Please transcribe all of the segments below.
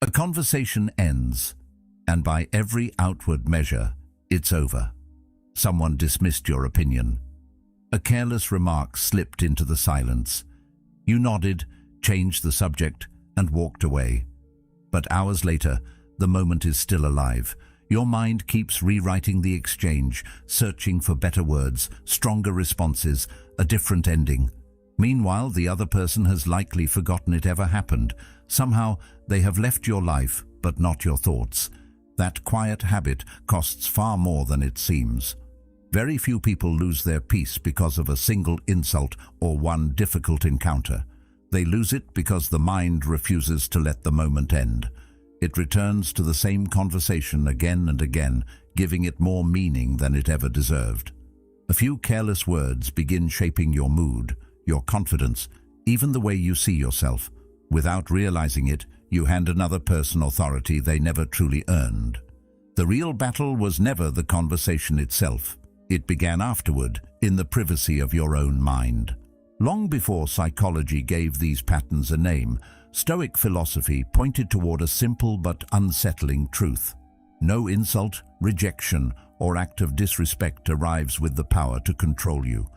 A conversation ends, and by every outward measure, it's over. Someone dismissed your opinion. A careless remark slipped into the silence. You nodded, changed the subject, and walked away. But hours later, the moment is still alive. Your mind keeps rewriting the exchange, searching for better words, stronger responses, a different ending. Meanwhile, the other person has likely forgotten it ever happened. Somehow, they have left your life, but not your thoughts. That quiet habit costs far more than it seems. Very few people lose their peace because of a single insult or one difficult encounter. They lose it because the mind refuses to let the moment end. It returns to the same conversation again and again, giving it more meaning than it ever deserved. A few careless words begin shaping your mood, your confidence, even the way you see yourself. Without realizing it, you hand another person authority they never truly earned. The real battle was never the conversation itself. It began afterward, in the privacy of your own mind. Long before psychology gave these patterns a name, Stoic philosophy pointed toward a simple but unsettling truth. No insult, rejection, or act of disrespect arrives with the power to control you.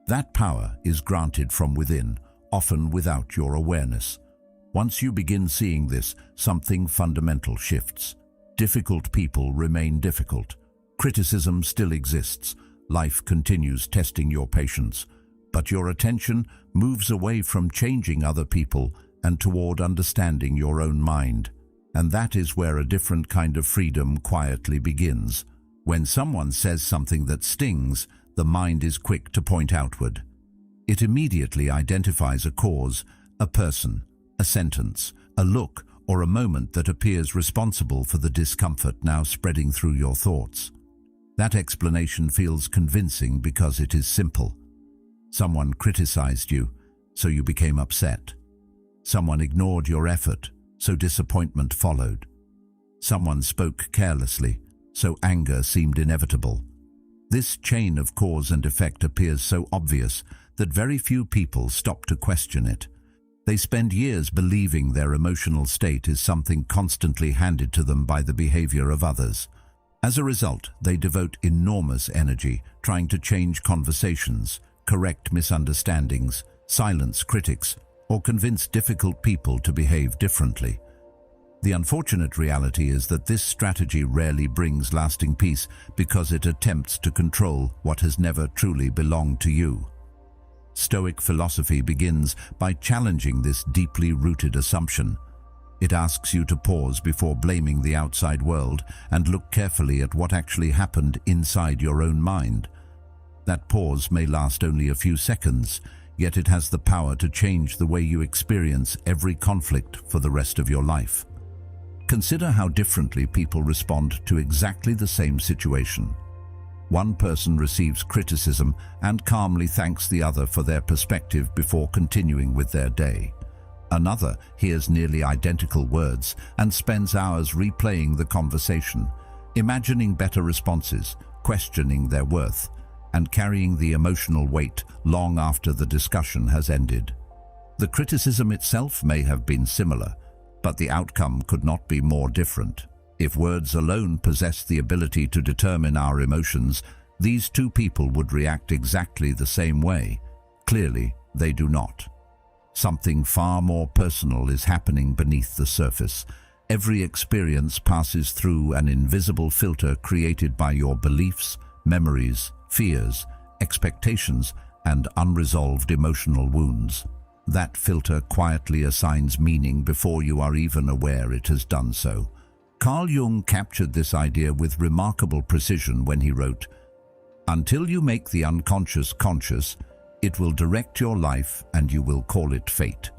That power is granted from within, often without your awareness. Once you begin seeing this, something fundamental shifts. Difficult people remain difficult. Criticism still exists. Life continues testing your patience. But your attention moves away from changing other people and toward understanding your own mind. And that is where a different kind of freedom quietly begins. When someone says something that stings, the mind is quick to point outward. It immediately identifies a cause, a person, a sentence, a look, or a moment that appears responsible for the discomfort now spreading through your thoughts. That explanation feels convincing because it is simple. Someone criticized you, so you became upset. Someone ignored your effort, so disappointment followed. Someone spoke carelessly, so anger seemed inevitable. This chain of cause and effect appears so obvious that very few people stop to question it. They spend years believing their emotional state is something constantly handed to them by the behavior of others. As a result, they devote enormous energy trying to change conversations, correct misunderstandings, silence critics, or convince difficult people to behave differently. The unfortunate reality is that this strategy rarely brings lasting peace because it attempts to control what has never truly belonged to you. Stoic philosophy begins by challenging this deeply rooted assumption. It asks you to pause before blaming the outside world and look carefully at what actually happened inside your own mind. That pause may last only a few seconds, yet it has the power to change the way you experience every conflict for the rest of your life. Consider how differently people respond to exactly the same situation. One person receives criticism and calmly thanks the other for their perspective before continuing with their day. Another hears nearly identical words and spends hours replaying the conversation, imagining better responses, questioning their worth, and carrying the emotional weight long after the discussion has ended. The criticism itself may have been similar, but the outcome could not be more different. If words alone possess the ability to determine our emotions, these two people would react exactly the same way. Clearly, they do not. Something far more personal is happening beneath the surface. Every experience passes through an invisible filter created by your beliefs, memories, fears, expectations, and unresolved emotional wounds. That filter quietly assigns meaning before you are even aware it has done so. Carl Jung captured this idea with remarkable precision when he wrote, "Until you make the unconscious conscious, it will direct your life and you will call it fate."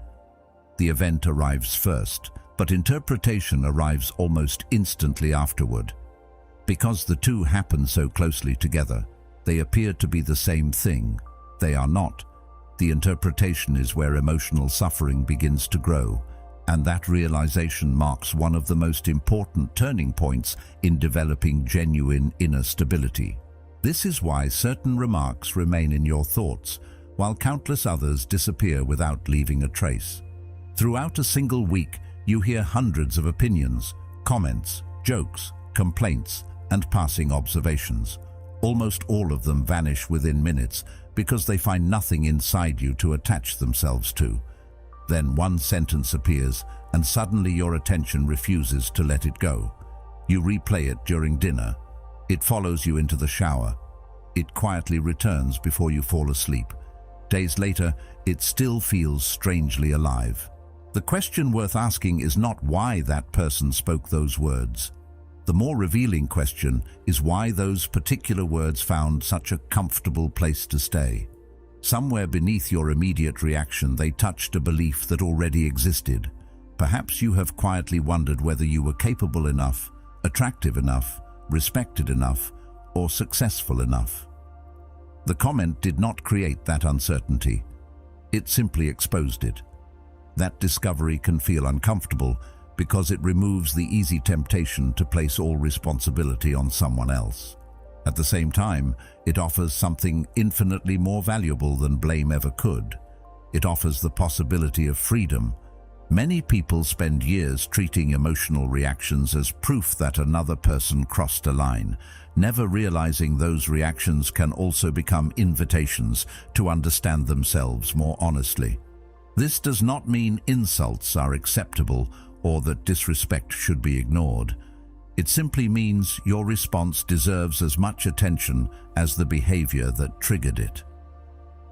The event arrives first, but interpretation arrives almost instantly afterward. Because the two happen so closely together, they appear to be the same thing. They are not. The interpretation is where emotional suffering begins to grow, and that realization marks one of the most important turning points in developing genuine inner stability. This is why certain remarks remain in your thoughts, while countless others disappear without leaving a trace. Throughout a single week, You hear hundreds of opinions, comments, jokes, complaints, and passing observations. Almost all of them vanish within minutes because they find nothing inside you to attach themselves to. Then one sentence appears, and suddenly your attention refuses to let it go. You replay it during dinner. It follows you into the shower. It quietly returns before you fall asleep. Days later, it still feels strangely alive. The question worth asking is not why that person spoke those words. The more revealing question is why those particular words found such a comfortable place to stay. Somewhere beneath your immediate reaction, they touched a belief that already existed. Perhaps you have quietly wondered whether you were capable enough, attractive enough, respected enough, or successful enough. The comment did not create that uncertainty. It simply exposed it. That discovery can feel uncomfortable because it removes the easy temptation to place all responsibility on someone else. At the same time, it offers something infinitely more valuable than blame ever could. It offers the possibility of freedom. Many people spend years treating emotional reactions as proof that another person crossed a line, never realizing those reactions can also become invitations to understand themselves more honestly. This does not mean insults are acceptable or that disrespect should be ignored. It simply means your response deserves as much attention as the behavior that triggered it.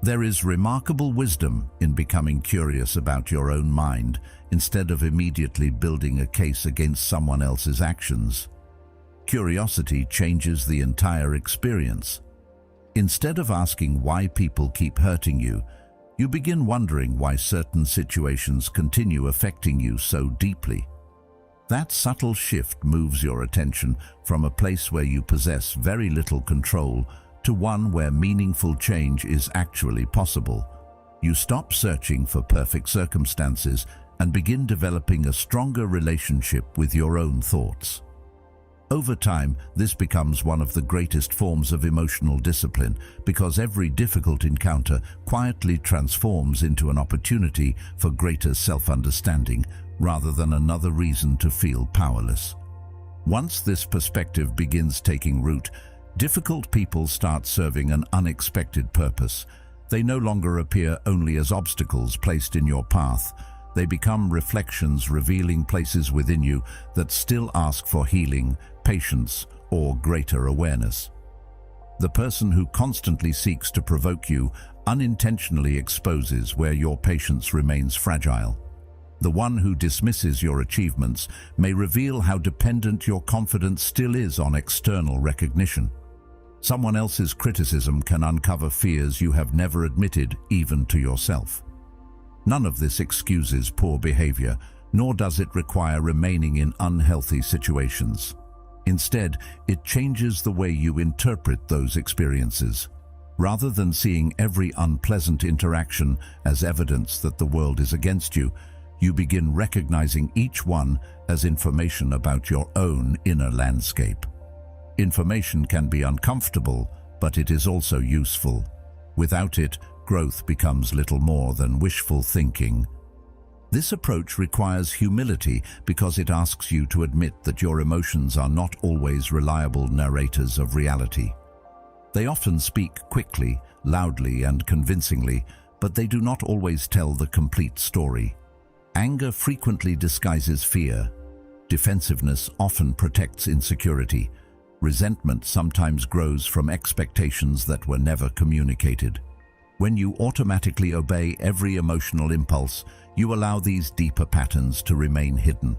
There is remarkable wisdom in becoming curious about your own mind instead of immediately building a case against someone else's actions. Curiosity changes the entire experience. Instead of asking why people keep hurting you, you begin wondering why certain situations continue affecting you so deeply. That subtle shift moves your attention from a place where you possess very little control to one where meaningful change is actually possible. You stop searching for perfect circumstances and begin developing a stronger relationship with your own thoughts. Over time, this becomes one of the greatest forms of emotional discipline because every difficult encounter quietly transforms into an opportunity for greater self-understanding rather than another reason to feel powerless. Once this perspective begins taking root, difficult people start serving an unexpected purpose. They no longer appear only as obstacles placed in your path. They become reflections revealing places within you that still ask for healing, patience, or greater awareness. The person who constantly seeks to provoke you unintentionally exposes where your patience remains fragile. The one who dismisses your achievements may reveal how dependent your confidence still is on external recognition. Someone else's criticism can uncover fears you have never admitted even to yourself. None of this excuses poor behavior, nor does it require remaining in unhealthy situations. Instead, it changes the way you interpret those experiences. Rather than seeing every unpleasant interaction as evidence that the world is against you, you begin recognizing each one as information about your own inner landscape. Information can be uncomfortable, but it is also useful. Without it, growth becomes little more than wishful thinking. This approach requires humility because it asks you to admit that your emotions are not always reliable narrators of reality. They often speak quickly, loudly, and convincingly, but they do not always tell the complete story. Anger frequently disguises fear. Defensiveness often protects insecurity. Resentment sometimes grows from expectations that were never communicated. When you automatically obey every emotional impulse, you allow these deeper patterns to remain hidden.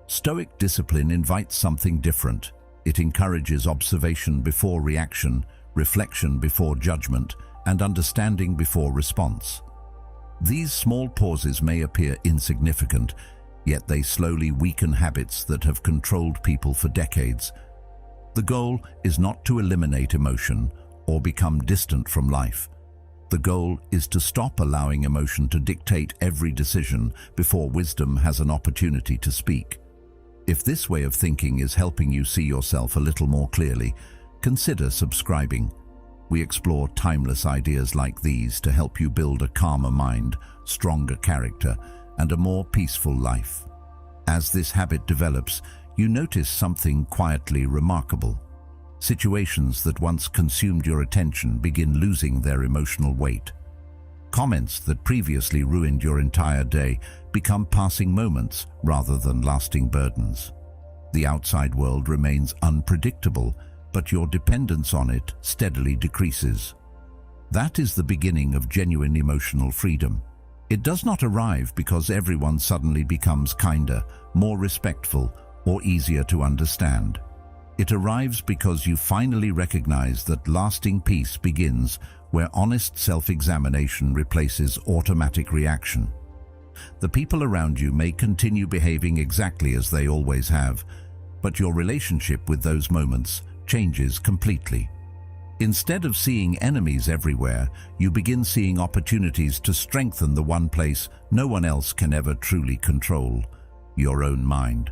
Stoic discipline invites something different. It encourages observation before reaction, reflection before judgment, and understanding before response. These small pauses may appear insignificant, yet they slowly weaken habits that have controlled people for decades. The goal is not to eliminate emotion or become distant from life. The goal is to stop allowing emotion to dictate every decision before wisdom has an opportunity to speak. If this way of thinking is helping you see yourself a little more clearly, consider subscribing. We explore timeless ideas like these to help you build a calmer mind, stronger character, and a more peaceful life. As this habit develops, you notice something quietly remarkable. Situations that once consumed your attention begin losing their emotional weight. Comments that previously ruined your entire day become passing moments rather than lasting burdens. The outside world remains unpredictable, but your dependence on it steadily decreases. That is the beginning of genuine emotional freedom. It does not arrive because everyone suddenly becomes kinder, more respectful, or easier to understand. It arrives because you finally recognize that lasting peace begins where honest self-examination replaces automatic reaction. The people around you may continue behaving exactly as they always have, but your relationship with those moments changes completely. Instead of seeing enemies everywhere, you begin seeing opportunities to strengthen the one place no one else can ever truly control: your own mind.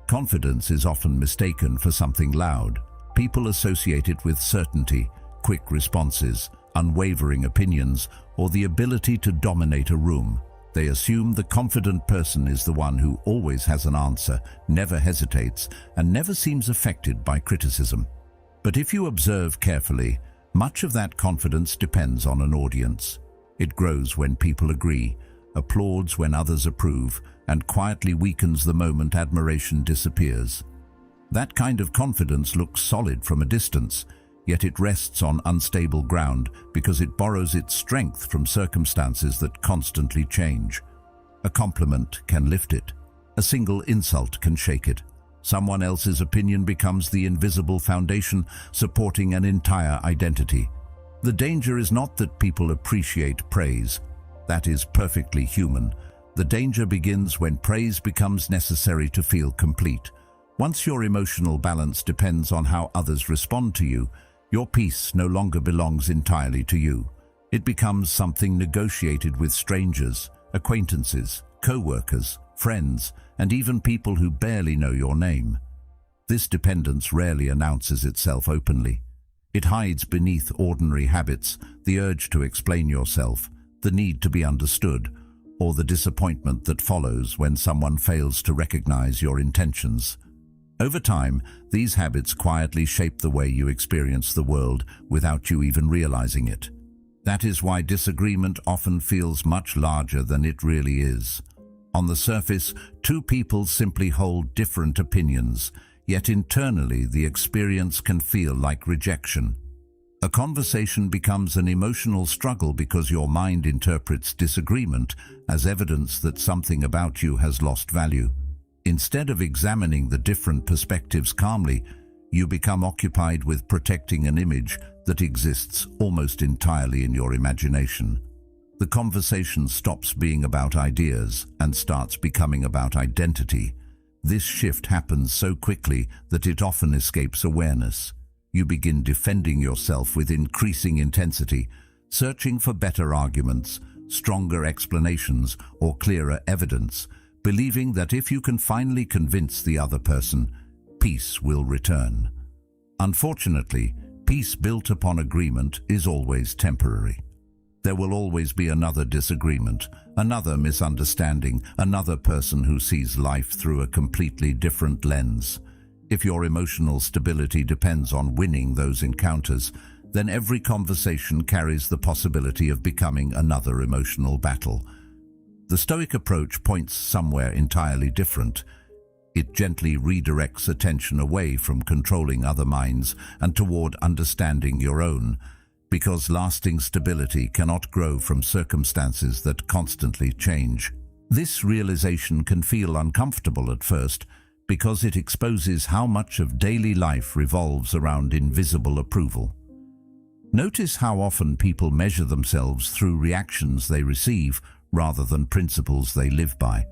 Confidence is often mistaken for something loud. People associate it with certainty, quick responses, unwavering opinions, or the ability to dominate a room. They assume the confident person is the one who always has an answer, never hesitates, and never seems affected by criticism. But if you observe carefully, much of that confidence depends on an audience. It grows when people agree, applauds when others approve, and quietly weakens the moment admiration disappears. That kind of confidence looks solid from a distance, yet it rests on unstable ground because it borrows its strength from circumstances that constantly change. A compliment can lift it. A single insult can shake it. Someone else's opinion becomes the invisible foundation supporting an entire identity. The danger is not that people appreciate praise. That is perfectly human. The danger begins when praise becomes necessary to feel complete. Once your emotional balance depends on how others respond to you, your peace no longer belongs entirely to you. It becomes something negotiated with strangers, acquaintances, co-workers, friends, and even people who barely know your name. This dependence rarely announces itself openly. It hides beneath ordinary habits, the urge to explain yourself, the need to be understood, or the disappointment that follows when someone fails to recognize your intentions. Over time, these habits quietly shape the way you experience the world without you even realizing it. That is why disagreement often feels much larger than it really is. On the surface, two people simply hold different opinions, yet internally the experience can feel like rejection. A conversation becomes an emotional struggle because your mind interprets disagreement as evidence that something about you has lost value. Instead of examining the different perspectives calmly, you become occupied with protecting an image that exists almost entirely in your imagination. The conversation stops being about ideas and starts becoming about identity. This shift happens so quickly that it often escapes awareness. You begin defending yourself with increasing intensity, searching for better arguments, stronger explanations, or clearer evidence, believing that if you can finally convince the other person, peace will return. Unfortunately, peace built upon agreement is always temporary. There will always be another disagreement, another misunderstanding, another person who sees life through a completely different lens. If your emotional stability depends on winning those encounters, then every conversation carries the possibility of becoming another emotional battle. The Stoic approach points somewhere entirely different. It gently redirects attention away from controlling other minds and toward understanding your own, because lasting stability cannot grow from circumstances that constantly change. This realization can feel uncomfortable at first because it exposes how much of daily life revolves around invisible approval. Notice how often people measure themselves through reactions they receive rather than principles they live by.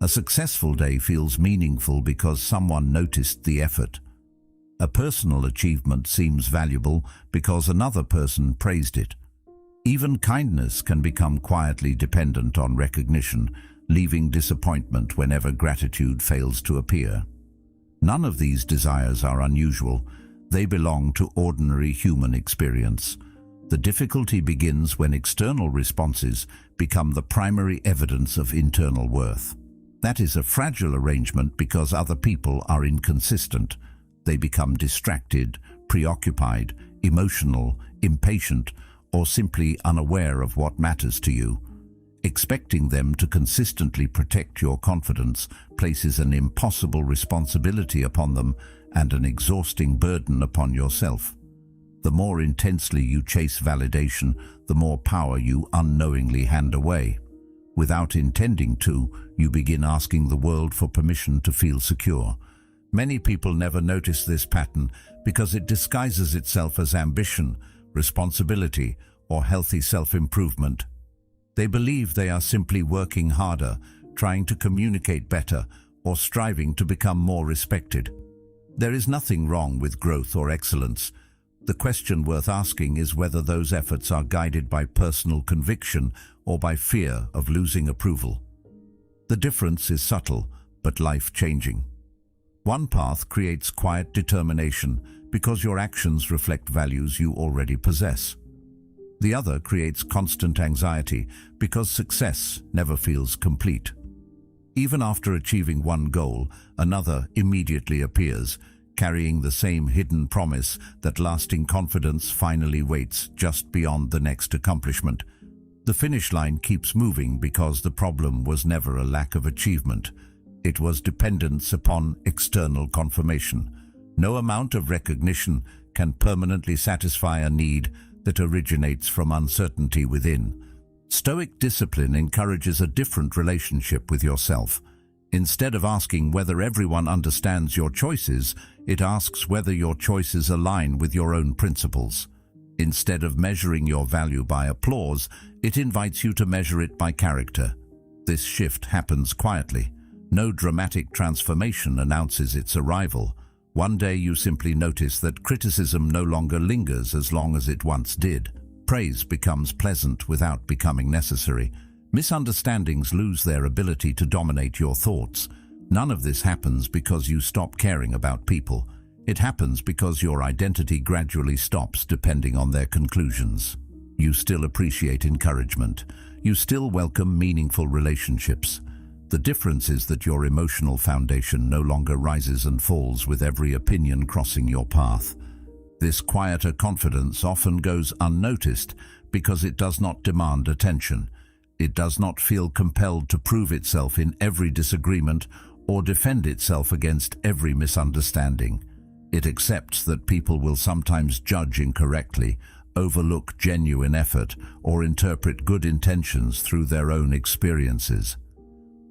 A successful day feels meaningful because someone noticed the effort. A personal achievement seems valuable because another person praised it. Even kindness can become quietly dependent on recognition, leaving disappointment whenever gratitude fails to appear. None of these desires are unusual. They belong to ordinary human experience. The difficulty begins when external responses become the primary evidence of internal worth. That is a fragile arrangement because other people are inconsistent. They become distracted, preoccupied, emotional, impatient, or simply unaware of what matters to you. Expecting them to consistently protect your confidence places an impossible responsibility upon them and an exhausting burden upon yourself. The more intensely you chase validation, the more power you unknowingly hand away. Without intending to, you begin asking the world for permission to feel secure. Many people never notice this pattern because it disguises itself as ambition, responsibility, or healthy self-improvement. They believe they are simply working harder, trying to communicate better, or striving to become more respected. There is nothing wrong with growth or excellence. The question worth asking is whether those efforts are guided by personal conviction or by fear of losing approval. The difference is subtle, but life-changing. One path creates quiet determination because your actions reflect values you already possess. The other creates constant anxiety because success never feels complete. Even after achieving one goal, another immediately appears, carrying the same hidden promise that lasting confidence finally waits just beyond the next accomplishment. The finish line keeps moving because the problem was never a lack of achievement. It was dependence upon external confirmation. No amount of recognition can permanently satisfy a need that originates from uncertainty within. Stoic discipline encourages a different relationship with yourself. Instead of asking whether everyone understands your choices, it asks whether your choices align with your own principles. Instead of measuring your value by applause, it invites you to measure it by character. This shift happens quietly. No dramatic transformation announces its arrival. One day you simply notice that criticism no longer lingers as long as it once did. Praise becomes pleasant without becoming necessary. Misunderstandings lose their ability to dominate your thoughts. None of this happens because you stop caring about people. It happens because your identity gradually stops depending on their conclusions. You still appreciate encouragement. You still welcome meaningful relationships. The difference is that your emotional foundation no longer rises and falls with every opinion crossing your path. This quieter confidence often goes unnoticed because it does not demand attention. It does not feel compelled to prove itself in every disagreement or defend itself against every misunderstanding. It accepts that people will sometimes judge incorrectly, overlook genuine effort, or interpret good intentions through their own experiences.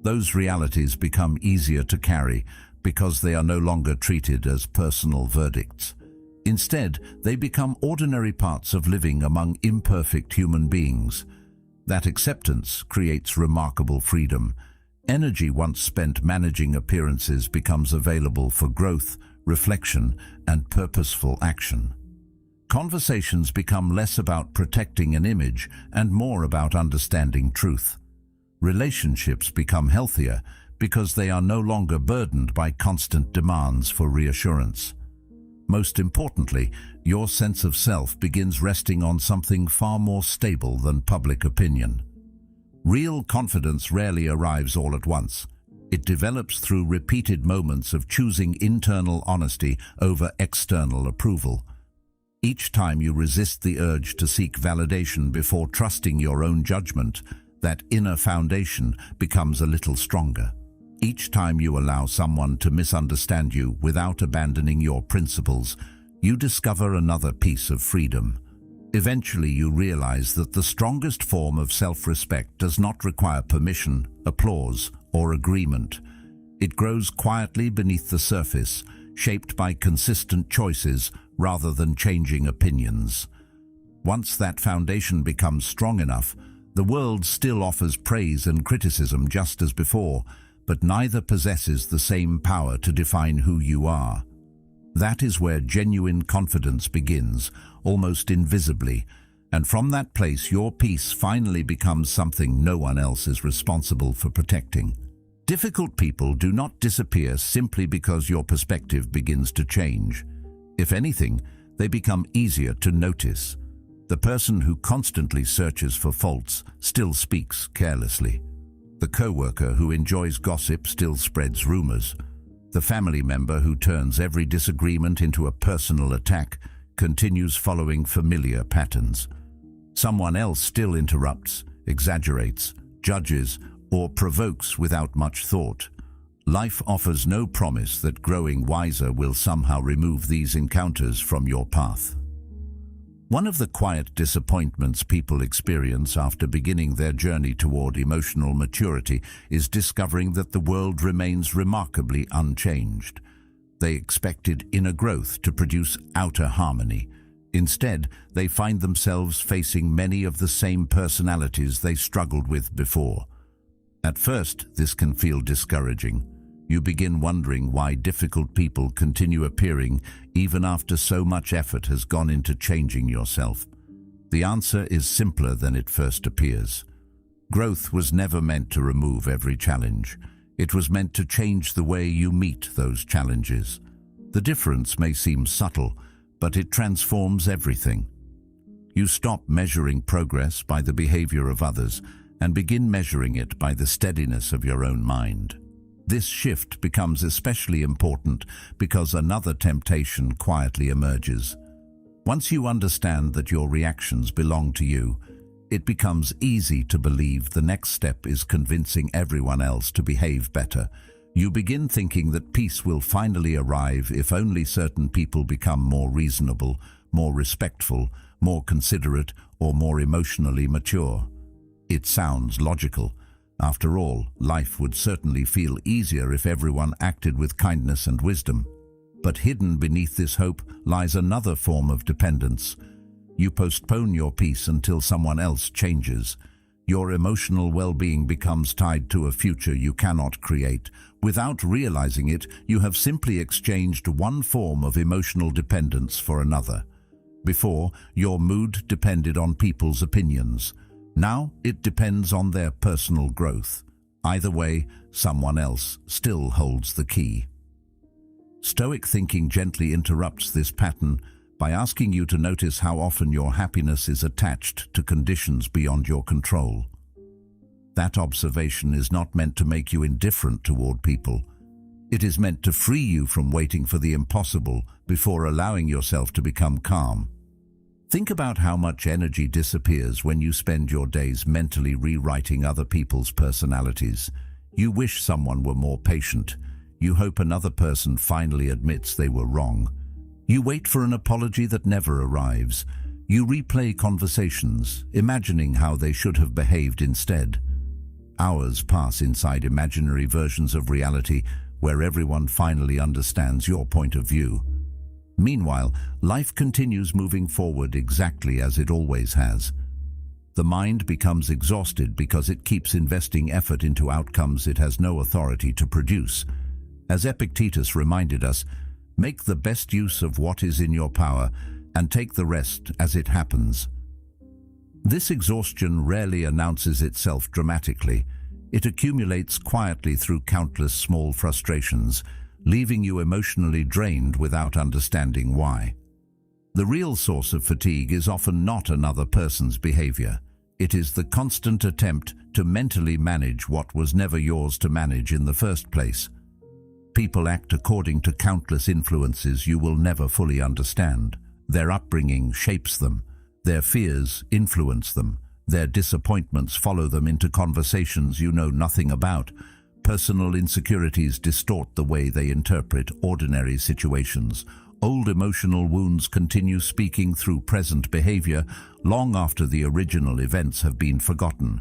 Those realities become easier to carry because they are no longer treated as personal verdicts. Instead, they become ordinary parts of living among imperfect human beings. That acceptance creates remarkable freedom. Energy once spent managing appearances becomes available for growth, reflection, and purposeful action. Conversations become less about protecting an image and more about understanding truth. Relationships become healthier because they are no longer burdened by constant demands for reassurance. Most importantly, your sense of self begins resting on something far more stable than public opinion. Real confidence rarely arrives all at once. It develops through repeated moments of choosing internal honesty over external approval. Each time you resist the urge to seek validation before trusting your own judgment, that inner foundation becomes a little stronger. Each time you allow someone to misunderstand you without abandoning your principles, you discover another piece of freedom. Eventually you realize that the strongest form of self-respect does not require permission, applause, or agreement. It grows quietly beneath the surface, shaped by consistent choices rather than changing opinions. Once that foundation becomes strong enough, the world still offers praise and criticism just as before, but neither possesses the same power to define who you are. That is where genuine confidence begins, almost invisibly, and from that place your peace finally becomes something no one else is responsible for protecting. Difficult people do not disappear simply because your perspective begins to change. If anything, they become easier to notice. The person who constantly searches for faults still speaks carelessly. The coworker who enjoys gossip still spreads rumors. The family member who turns every disagreement into a personal attack continues following familiar patterns. Someone else still interrupts, exaggerates, judges, or provokes without much thought. Life offers no promise that growing wiser will somehow remove these encounters from your path. One of the quiet disappointments people experience after beginning their journey toward emotional maturity is discovering that the world remains remarkably unchanged. They expected inner growth to produce outer harmony. Instead, they find themselves facing many of the same personalities they struggled with before. At first, this can feel discouraging. You begin wondering why difficult people continue appearing even after so much effort has gone into changing yourself. The answer is simpler than it first appears. Growth was never meant to remove every challenge. It was meant to change the way you meet those challenges. The difference may seem subtle, but it transforms everything. You stop measuring progress by the behavior of others and begin measuring it by the steadiness of your own mind. This shift becomes especially important because another temptation quietly emerges. Once you understand that your reactions belong to you, it becomes easy to believe the next step is convincing everyone else to behave better. You begin thinking that peace will finally arrive if only certain people become more reasonable, more respectful, more considerate, or more emotionally mature. It sounds logical. After all, life would certainly feel easier if everyone acted with kindness and wisdom. But hidden beneath this hope lies another form of dependence. You postpone your peace until someone else changes. Your emotional well-being becomes tied to a future you cannot create. Without realizing it, you have simply exchanged one form of emotional dependence for another. Before, your mood depended on people's opinions. Now it depends on their personal growth. Either way, someone else still holds the key. Stoic thinking gently interrupts this pattern by asking you to notice how often your happiness is attached to conditions beyond your control. That observation is not meant to make you indifferent toward people. It is meant to free you from waiting for the impossible before allowing yourself to become calm. Think about how much energy disappears when you spend your days mentally rewriting other people's personalities. You wish someone were more patient. You hope another person finally admits they were wrong. You wait for an apology that never arrives. You replay conversations, imagining how they should have behaved instead. Hours pass inside imaginary versions of reality where everyone finally understands your point of view. Meanwhile, life continues moving forward exactly as it always has. The mind becomes exhausted because it keeps investing effort into outcomes it has no authority to produce. As Epictetus reminded us, make the best use of what is in your power and take the rest as it happens. This exhaustion rarely announces itself dramatically. It accumulates quietly through countless small frustrations, leaving you emotionally drained without understanding why. The real source of fatigue is often not another person's behavior. It is the constant attempt to mentally manage what was never yours to manage in the first place. People act according to countless influences you will never fully understand. Their upbringing shapes them. Their fears influence them. Their disappointments follow them into conversations you know nothing about. Personal insecurities distort the way they interpret ordinary situations. Old emotional wounds continue speaking through present behavior long after the original events have been forgotten.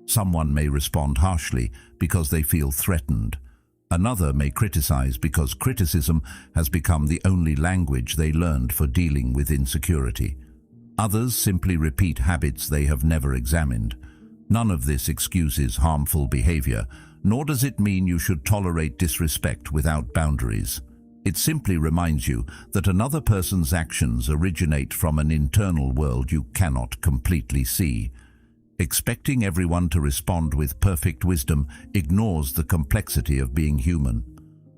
Someone may respond harshly because they feel threatened. Another may criticize because criticism has become the only language they learned for dealing with insecurity. Others simply repeat habits they have never examined. None of this excuses harmful behavior, nor does it mean you should tolerate disrespect without boundaries. It simply reminds you that another person's actions originate from an internal world you cannot completely see. Expecting everyone to respond with perfect wisdom ignores the complexity of being human.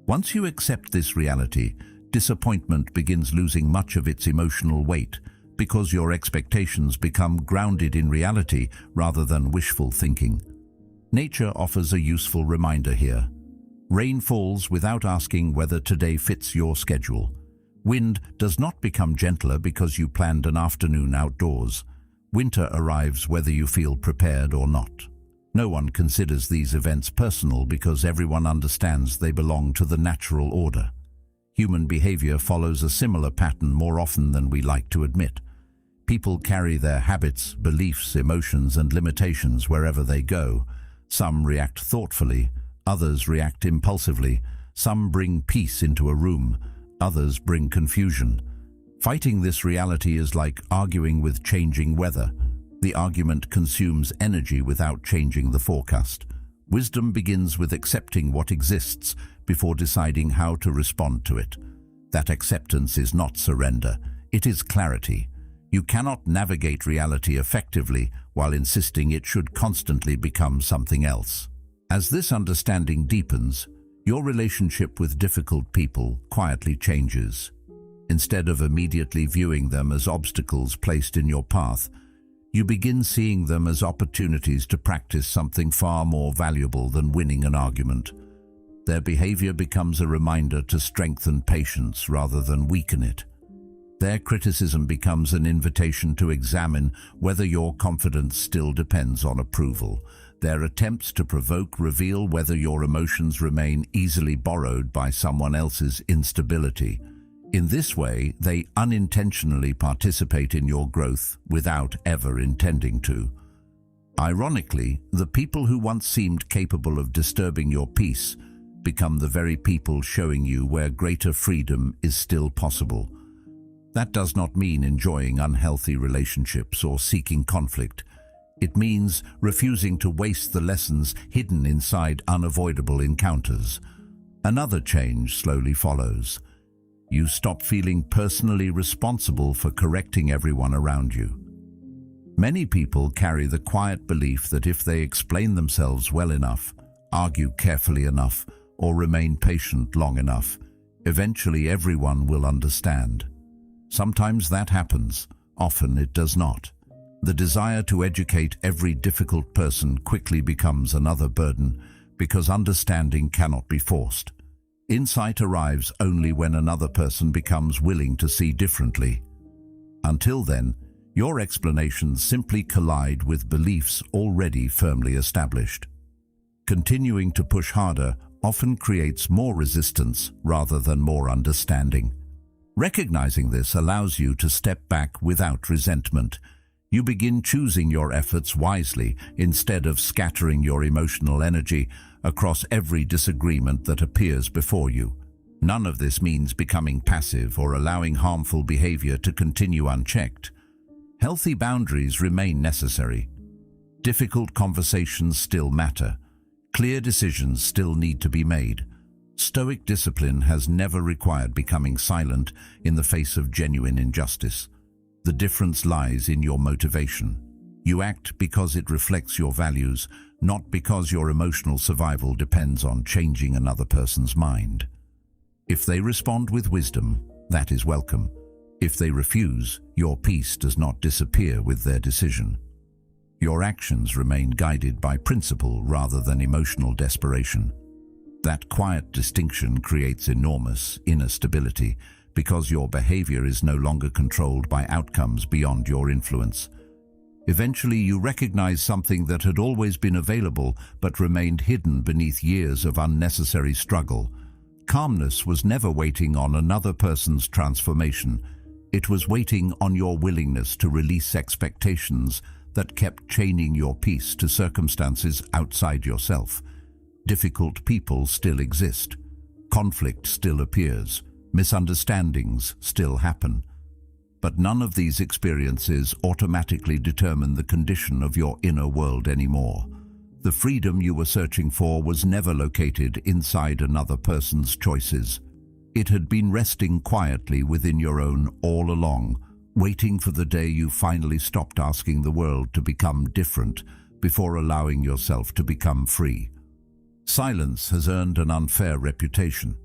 Once you accept this reality, disappointment begins losing much of its emotional weight because your expectations become grounded in reality rather than wishful thinking. Nature offers a useful reminder here. Rain falls without asking whether today fits your schedule. Wind does not become gentler because you planned an afternoon outdoors. Winter arrives whether you feel prepared or not. No one considers these events personal because everyone understands they belong to the natural order. Human behavior follows a similar pattern more often than we like to admit. People carry their habits, beliefs, emotions, and limitations wherever they go. Some react thoughtfully, others react impulsively. Some bring peace into a room, others bring confusion. Fighting this reality is like arguing with changing weather. The argument consumes energy without changing the forecast. Wisdom begins with accepting what exists before deciding how to respond to it. That acceptance is not surrender, it is clarity. You cannot navigate reality effectively while insisting it should constantly become something else. As this understanding deepens, your relationship with difficult people quietly changes. Instead of immediately viewing them as obstacles placed in your path, you begin seeing them as opportunities to practice something far more valuable than winning an argument. Their behavior becomes a reminder to strengthen patience rather than weaken it. Their criticism becomes an invitation to examine whether your confidence still depends on approval. Their attempts to provoke reveal whether your emotions remain easily borrowed by someone else's instability. In this way, they unintentionally participate in your growth without ever intending to. Ironically, the people who once seemed capable of disturbing your peace become the very people showing you where greater freedom is still possible. That does not mean enjoying unhealthy relationships or seeking conflict. It means refusing to waste the lessons hidden inside unavoidable encounters. Another change slowly follows. You stop feeling personally responsible for correcting everyone around you. Many people carry the quiet belief that if they explain themselves well enough, argue carefully enough, or remain patient long enough, eventually everyone will understand. Sometimes that happens, often it does not. The desire to educate every difficult person quickly becomes another burden because understanding cannot be forced. Insight arrives only when another person becomes willing to see differently. Until then, your explanations simply collide with beliefs already firmly established. Continuing to push harder often creates more resistance rather than more understanding. Recognizing this allows you to step back without resentment. You begin choosing your efforts wisely instead of scattering your emotional energy across every disagreement that appears before you. None of this means becoming passive or allowing harmful behavior to continue unchecked. Healthy boundaries remain necessary. Difficult conversations still matter. Clear decisions still need to be made. Stoic discipline has never required becoming silent in the face of genuine injustice. The difference lies in your motivation. You act because it reflects your values, not because your emotional survival depends on changing another person's mind. If they respond with wisdom, that is welcome. If they refuse, your peace does not disappear with their decision. Your actions remain guided by principle rather than emotional desperation. That quiet distinction creates enormous inner stability because your behavior is no longer controlled by outcomes beyond your influence. Eventually, you recognize something that had always been available but remained hidden beneath years of unnecessary struggle. Calmness was never waiting on another person's transformation. It was waiting on your willingness to release expectations that kept chaining your peace to circumstances outside yourself. Difficult people still exist. Conflict still appears. Misunderstandings still happen. But none of these experiences automatically determine the condition of your inner world anymore. The freedom you were searching for was never located inside another person's choices. It had been resting quietly within your own all along, waiting for the day you finally stopped asking the world to become different before allowing yourself to become free. Silence has earned an unfair reputation.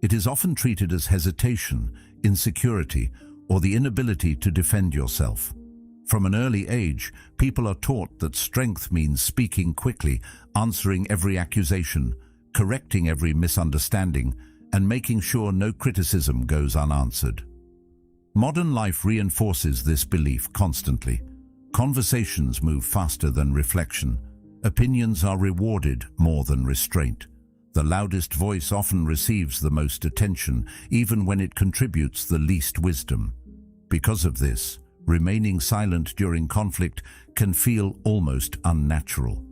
It is often treated as hesitation, insecurity, or the inability to defend yourself. From an early age, people are taught that strength means speaking quickly, answering every accusation, correcting every misunderstanding, and making sure no criticism goes unanswered. Modern life reinforces this belief constantly. Conversations move faster than reflection. Opinions are rewarded more than restraint. The loudest voice often receives the most attention, even when it contributes the least wisdom. Because of this, remaining silent during conflict can feel almost unnatural.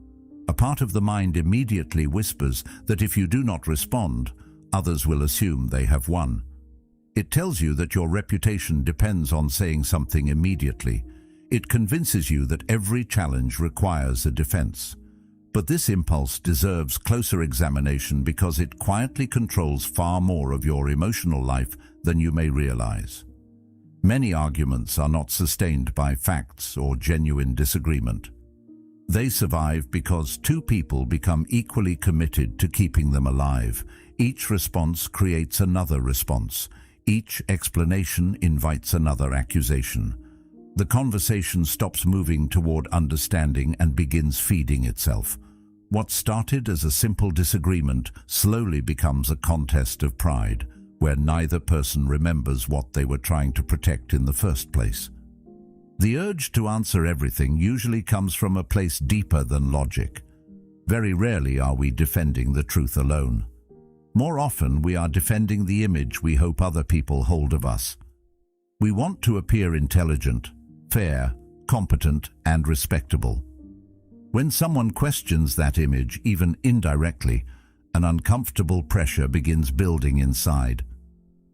A part of the mind immediately whispers that if you do not respond, others will assume they have won. It tells you that your reputation depends on saying something immediately. It convinces you that every challenge requires a defense. But this impulse deserves closer examination because it quietly controls far more of your emotional life than you may realize. Many arguments are not sustained by facts or genuine disagreement. They survive because two people become equally committed to keeping them alive. Each response creates another response. Each explanation invites another accusation. The conversation stops moving toward understanding and begins feeding itself. What started as a simple disagreement slowly becomes a contest of pride, where neither person remembers what they were trying to protect in the first place. The urge to answer everything usually comes from a place deeper than logic. Very rarely are we defending the truth alone. More often, we are defending the image we hope other people hold of us. We want to appear intelligent, fair, competent, and respectable. When someone questions that image, even indirectly, an uncomfortable pressure begins building inside.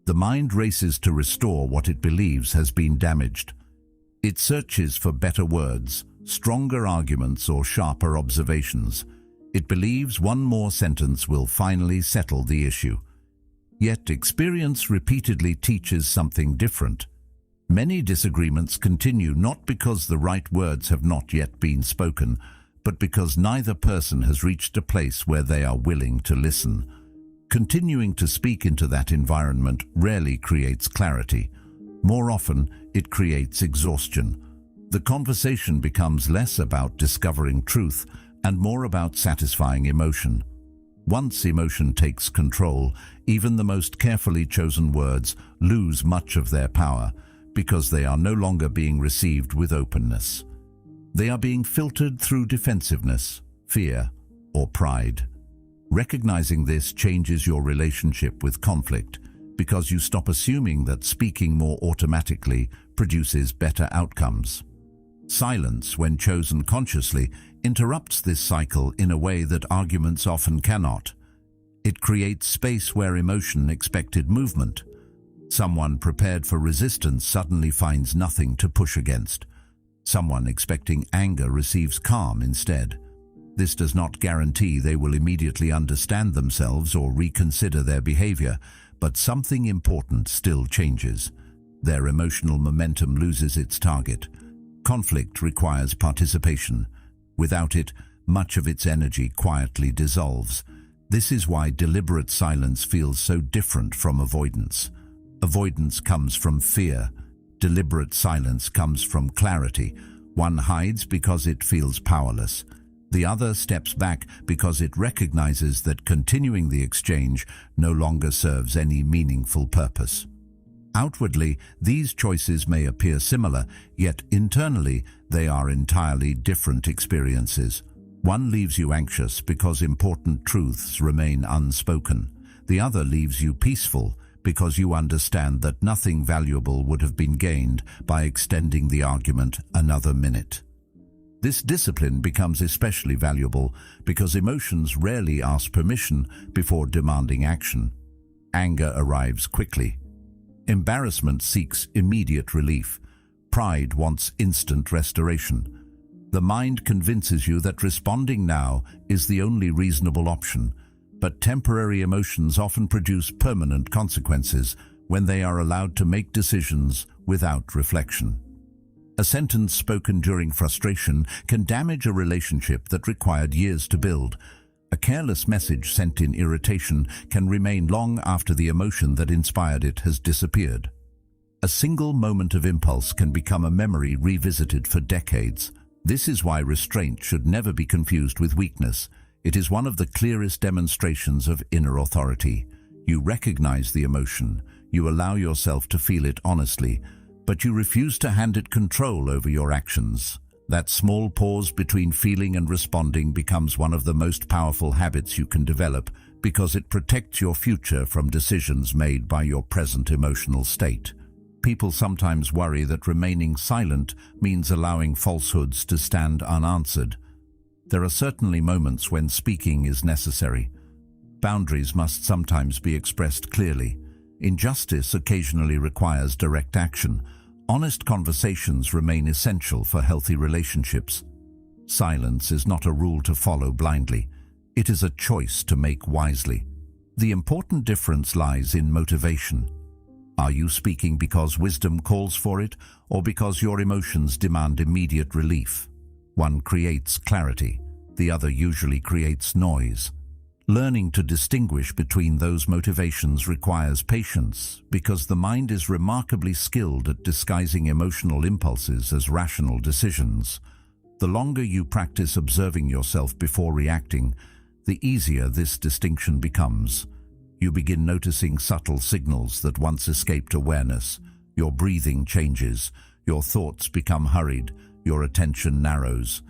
The mind races to restore what it believes has been damaged. It searches for better words, stronger arguments, or sharper observations. It believes one more sentence will finally settle the issue. Yet experience repeatedly teaches something different. Many disagreements continue not because the right words have not yet been spoken, but because neither person has reached a place where they are willing to listen. Continuing to speak into that environment rarely creates clarity. More often, it creates exhaustion. The conversation becomes less about discovering truth and more about satisfying emotion. Once emotion takes control, even the most carefully chosen words lose much of their power because they are no longer being received with openness. They are being filtered through defensiveness, fear, or pride. Recognizing this changes your relationship with conflict because you stop assuming that speaking more automatically produces better outcomes. Silence, when chosen consciously, interrupts this cycle in a way that arguments often cannot. It creates space where emotion expected movement. Someone prepared for resistance suddenly finds nothing to push against. Someone expecting anger receives calm instead. This does not guarantee they will immediately understand themselves or reconsider their behavior, but something important still changes. Their emotional momentum loses its target. Conflict requires participation. Without it, much of its energy quietly dissolves. This is why deliberate silence feels so different from avoidance. Avoidance comes from fear. Deliberate silence comes from clarity. One hides because it feels powerless. The other steps back because it recognizes that continuing the exchange no longer serves any meaningful purpose. Outwardly, these choices may appear similar, yet internally they are entirely different experiences. One leaves you anxious because important truths remain unspoken. The other leaves you peaceful because you understand that nothing valuable would have been gained by extending the argument another minute. This discipline becomes especially valuable because emotions rarely ask permission before demanding action. Anger arrives quickly. Embarrassment seeks immediate relief. Pride wants instant restoration. The mind convinces you that responding now is the only reasonable option, but temporary emotions often produce permanent consequences when they are allowed to make decisions without reflection. A sentence spoken during frustration can damage a relationship that required years to build. A careless message sent in irritation can remain long after the emotion that inspired it has disappeared. A single moment of impulse can become a memory revisited for decades. This is why restraint should never be confused with weakness. It is one of the clearest demonstrations of inner authority. You recognize the emotion, you allow yourself to feel it honestly, but you refuse to hand it control over your actions. That small pause between feeling and responding becomes one of the most powerful habits you can develop because it protects your future from decisions made by your present emotional state. People sometimes worry that remaining silent means allowing falsehoods to stand unanswered. There are certainly moments when speaking is necessary. Boundaries must sometimes be expressed clearly. Injustice occasionally requires direct action. Honest conversations remain essential for healthy relationships. Silence is not a rule to follow blindly. It is a choice to make wisely. The important difference lies in motivation. Are you speaking because wisdom calls for it, or because your emotions demand immediate relief? One creates clarity, the other usually creates noise. Learning to distinguish between those motivations requires patience, because the mind is remarkably skilled at disguising emotional impulses as rational decisions. The longer you practice observing yourself before reacting, the easier this distinction becomes. You begin noticing subtle signals that once escaped awareness. Your breathing changes, your thoughts become hurried, your attention narrows.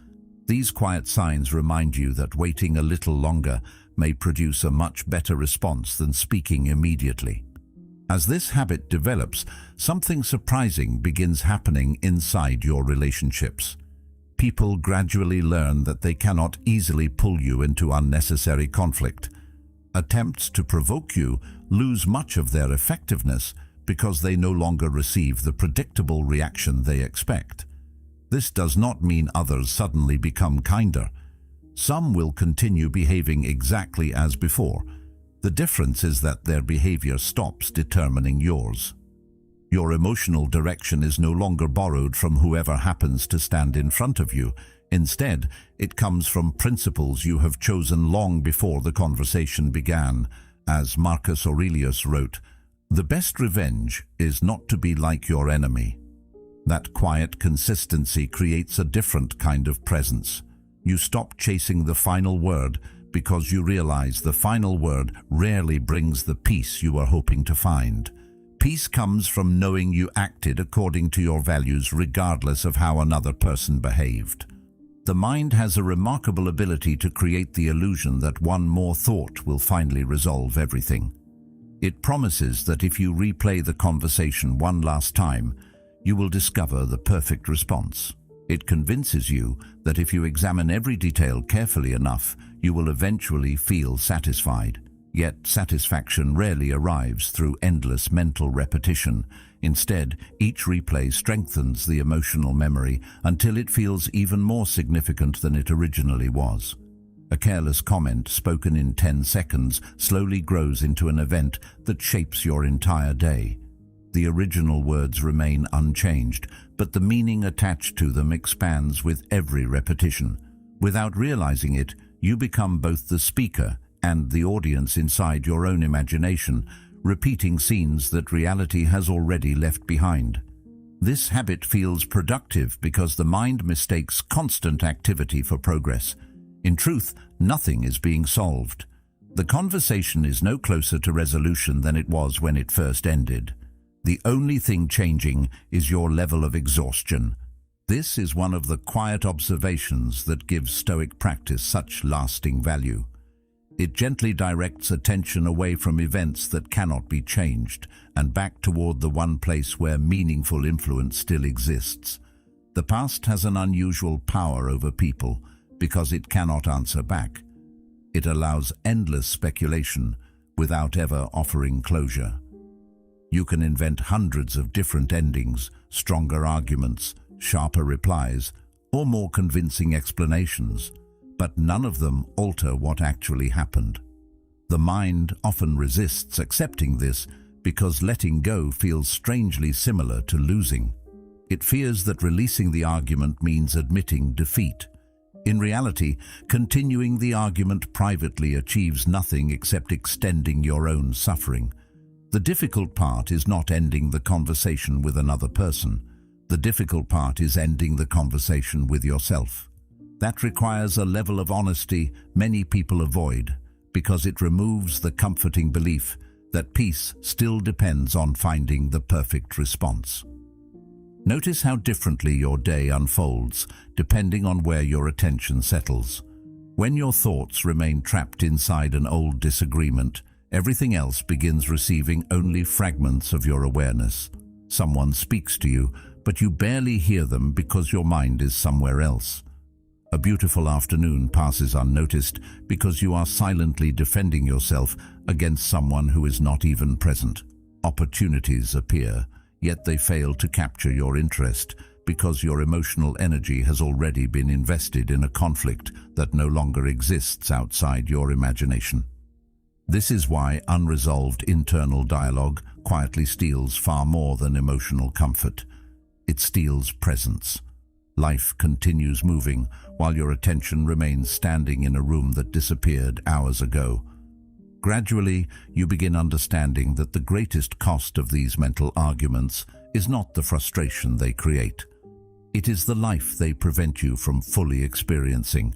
These quiet signs remind you that waiting a little longer may produce a much better response than speaking immediately. As this habit develops, something surprising begins happening inside your relationships. People gradually learn that they cannot easily pull you into unnecessary conflict. Attempts to provoke you lose much of their effectiveness because they no longer receive the predictable reaction they expect. This does not mean others suddenly become kinder. Some will continue behaving exactly as before. The difference is that their behavior stops determining yours. Your emotional direction is no longer borrowed from whoever happens to stand in front of you. Instead, it comes from principles you have chosen long before the conversation began. As Marcus Aurelius wrote, "The best revenge is not to be like your enemy." That quiet consistency creates a different kind of presence. You stop chasing the final word because you realize the final word rarely brings the peace you are hoping to find. Peace comes from knowing you acted according to your values regardless of how another person behaved. The mind has a remarkable ability to create the illusion that one more thought will finally resolve everything. It promises that if you replay the conversation one last time, you will discover the perfect response. It convinces you that if you examine every detail carefully enough, you will eventually feel satisfied. Yet satisfaction rarely arrives through endless mental repetition. Instead, each replay strengthens the emotional memory until it feels even more significant than it originally was. A careless comment spoken in 10 seconds slowly grows into an event that shapes your entire day. The original words remain unchanged, but the meaning attached to them expands with every repetition. Without realizing it, you become both the speaker and the audience inside your own imagination, repeating scenes that reality has already left behind. This habit feels productive because the mind mistakes constant activity for progress. In truth, nothing is being solved. The conversation is no closer to resolution than it was when it first ended. The only thing changing is your level of exhaustion. This is one of the quiet observations that gives Stoic practice such lasting value. It gently directs attention away from events that cannot be changed and back toward the one place where meaningful influence still exists. The past has an unusual power over people because it cannot answer back. It allows endless speculation without ever offering closure. You can invent hundreds of different endings, stronger arguments, sharper replies, or more convincing explanations, but none of them alter what actually happened. The mind often resists accepting this because letting go feels strangely similar to losing. It fears that releasing the argument means admitting defeat. In reality, continuing the argument privately achieves nothing except extending your own suffering. The difficult part is not ending the conversation with another person. The difficult part is ending the conversation with yourself. That requires a level of honesty many people avoid because it removes the comforting belief that peace still depends on finding the perfect response. Notice how differently your day unfolds depending on where your attention settles. When your thoughts remain trapped inside an old disagreement, everything else begins receiving only fragments of your awareness. Someone speaks to you, but you barely hear them because your mind is somewhere else. A beautiful afternoon passes unnoticed because you are silently defending yourself against someone who is not even present. Opportunities appear, yet they fail to capture your interest because your emotional energy has already been invested in a conflict that no longer exists outside your imagination. This is why unresolved internal dialogue quietly steals far more than emotional comfort. It steals presence. Life continues moving while your attention remains standing in a room that disappeared hours ago. Gradually, you begin understanding that the greatest cost of these mental arguments is not the frustration they create. It is the life they prevent you from fully experiencing.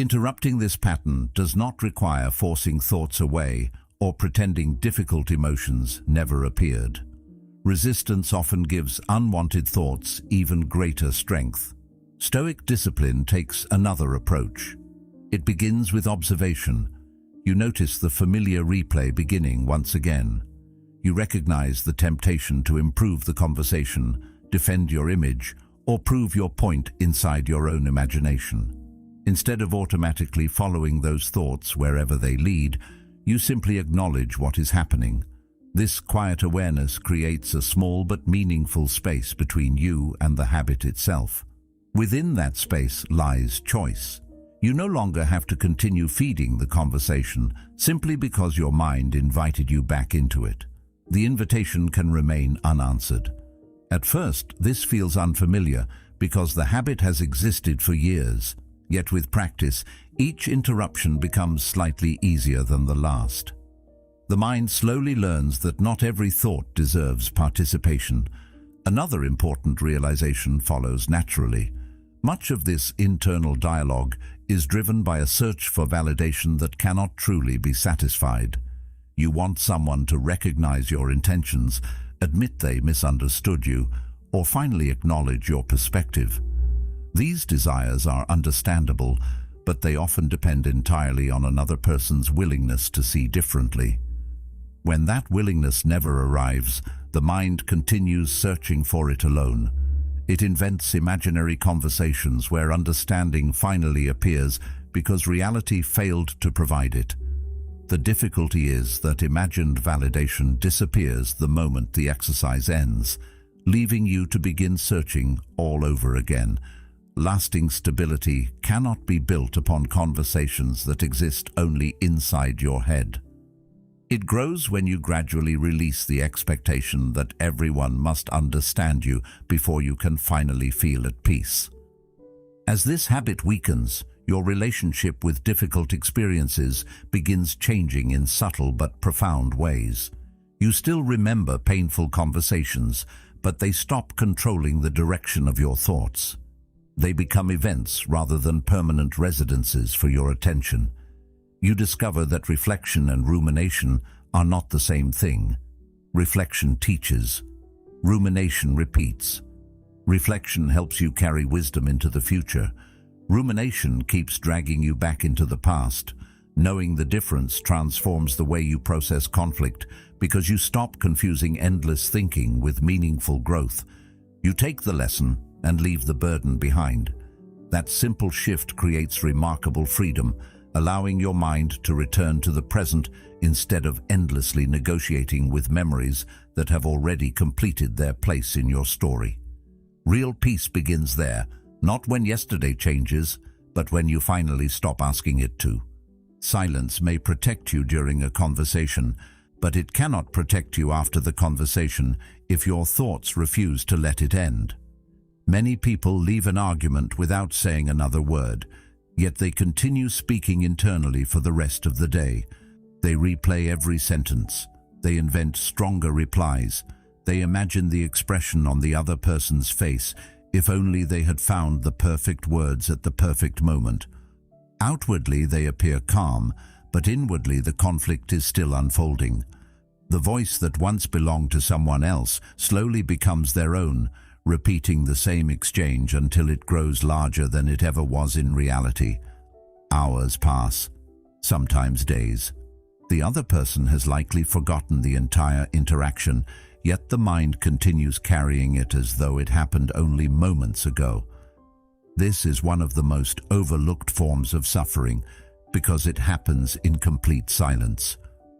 Interrupting this pattern does not require forcing thoughts away or pretending difficult emotions never appeared. Resistance often gives unwanted thoughts even greater strength. Stoic discipline takes another approach. It begins with observation. You notice the familiar replay beginning once again. You recognize the temptation to improve the conversation, defend your image, or prove your point inside your own imagination. Instead of automatically following those thoughts wherever they lead, you simply acknowledge what is happening. This quiet awareness creates a small but meaningful space between you and the habit itself. Within that space lies choice. You no longer have to continue feeding the conversation simply because your mind invited you back into it. The invitation can remain unanswered. At first, this feels unfamiliar because the habit has existed for years. Yet with practice, each interruption becomes slightly easier than the last. The mind slowly learns that not every thought deserves participation. Another important realization follows naturally. Much of this internal dialogue is driven by a search for validation that cannot truly be satisfied. You want someone to recognize your intentions, admit they misunderstood you, or finally acknowledge your perspective. These desires are understandable, but they often depend entirely on another person's willingness to see differently. When that willingness never arrives, the mind continues searching for it alone. It invents imaginary conversations where understanding finally appears because reality failed to provide it. The difficulty is that imagined validation disappears the moment the exercise ends, leaving you to begin searching all over again. Lasting stability cannot be built upon conversations that exist only inside your head. It grows when you gradually release the expectation that everyone must understand you before you can finally feel at peace. As this habit weakens, your relationship with difficult experiences begins changing in subtle but profound ways. You still remember painful conversations, but they stop controlling the direction of your thoughts. They become events rather than permanent residences for your attention. You discover that reflection and rumination are not the same thing. Reflection teaches. Rumination repeats. Reflection helps you carry wisdom into the future. Rumination keeps dragging you back into the past. Knowing the difference transforms the way you process conflict because you stop confusing endless thinking with meaningful growth. You take the lesson and leave the burden behind. That simple shift creates remarkable freedom, allowing your mind to return to the present instead of endlessly negotiating with memories that have already completed their place in your story. Real peace begins there, not when yesterday changes, but when you finally stop asking it to. Silence may protect you during a conversation, but it cannot protect you after the conversation if your thoughts refuse to let it end. Many people leave an argument without saying another word, yet they continue speaking internally for the rest of the day. They replay every sentence, They invent stronger replies. They imagine the expression on the other person's face, if only they had found the perfect words at the perfect moment. Outwardly they appear calm, but inwardly the conflict is still unfolding. The voice that once belonged to someone else slowly becomes their own, repeating the same exchange until it grows larger than it ever was in reality. Hours pass, sometimes days. The other person has likely forgotten the entire interaction, yet the mind continues carrying it as though it happened only moments ago. This is one of the most overlooked forms of suffering because it happens in complete silence.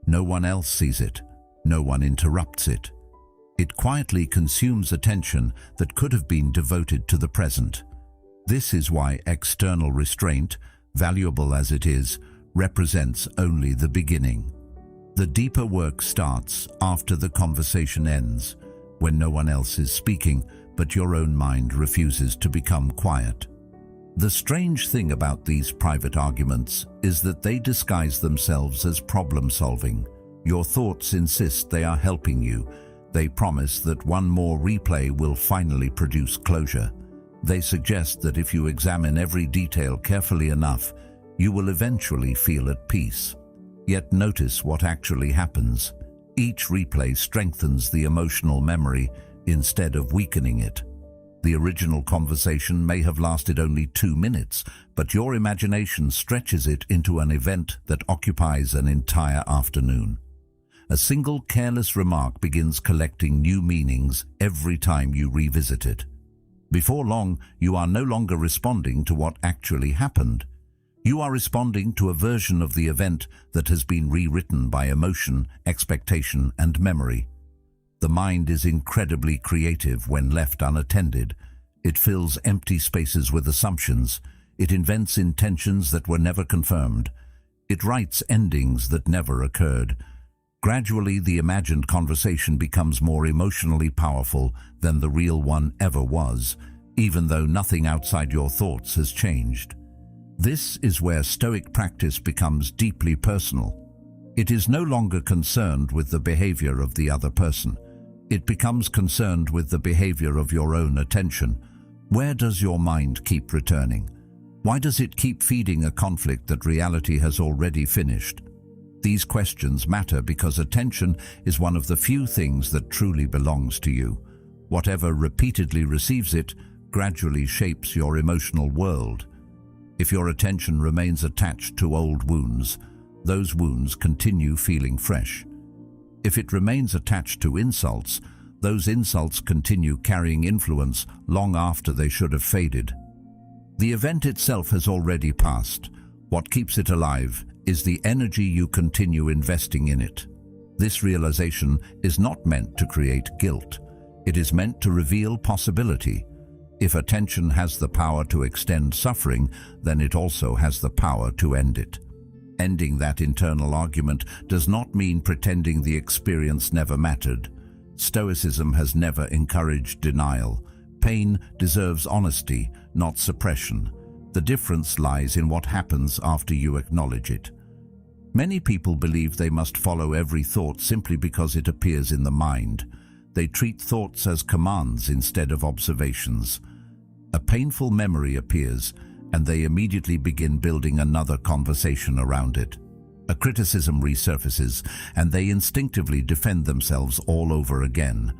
No one else sees it. No one interrupts it. It quietly consumes attention that could have been devoted to the present. This is why external restraint, valuable as it is, represents only the beginning. The deeper work starts after the conversation ends, when no one else is speaking, but your own mind refuses to become quiet. The strange thing about these private arguments is that they disguise themselves as problem-solving. Your thoughts insist they are helping you. They promise that one more replay will finally produce closure. They suggest that if you examine every detail carefully enough, you will eventually feel at peace. Yet notice what actually happens. Each replay strengthens the emotional memory instead of weakening it. The original conversation may have lasted only 2 minutes, but your imagination stretches it into an event that occupies an entire afternoon. A single careless remark begins collecting new meanings every time you revisit it. Before long, you are no longer responding to what actually happened. You are responding to a version of the event that has been rewritten by emotion, expectation, and memory. The mind is incredibly creative when left unattended. It fills empty spaces with assumptions. It invents intentions that were never confirmed. It writes endings that never occurred. Gradually, the imagined conversation becomes more emotionally powerful than the real one ever was, even though nothing outside your thoughts has changed. This is where Stoic practice becomes deeply personal. It is no longer concerned with the behavior of the other person. It becomes concerned with the behavior of your own attention. Where does your mind keep returning? Why does it keep feeding a conflict that reality has already finished? These questions matter because attention is one of the few things that truly belongs to you. Whatever repeatedly receives it gradually shapes your emotional world. If your attention remains attached to old wounds, those wounds continue feeling fresh. If it remains attached to insults, those insults continue carrying influence long after they should have faded. The event itself has already passed. What keeps it alive is the energy you continue investing in it. This realization is not meant to create guilt. It is meant to reveal possibility. If attention has the power to extend suffering, then it also has the power to end it. Ending that internal argument does not mean pretending the experience never mattered. Stoicism has never encouraged denial. Pain deserves honesty, not suppression. The difference lies in what happens after you acknowledge it. Many people believe they must follow every thought simply because it appears in the mind. They treat thoughts as commands instead of observations. A painful memory appears, and they immediately begin building another conversation around it. A criticism resurfaces, and they instinctively defend themselves all over again.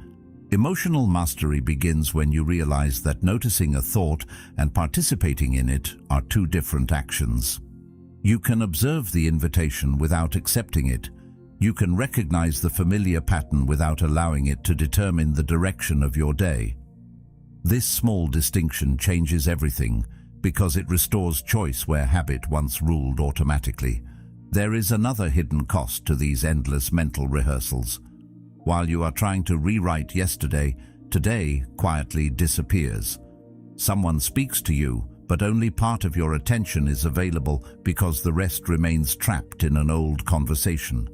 Emotional mastery begins when you realize that noticing a thought and participating in it are two different actions. You can observe the invitation without accepting it. You can recognize the familiar pattern without allowing it to determine the direction of your day. This small distinction changes everything because it restores choice where habit once ruled automatically. There is another hidden cost to these endless mental rehearsals. While you are trying to rewrite yesterday, today quietly disappears. Someone speaks to you, but only part of your attention is available because the rest remains trapped in an old conversation.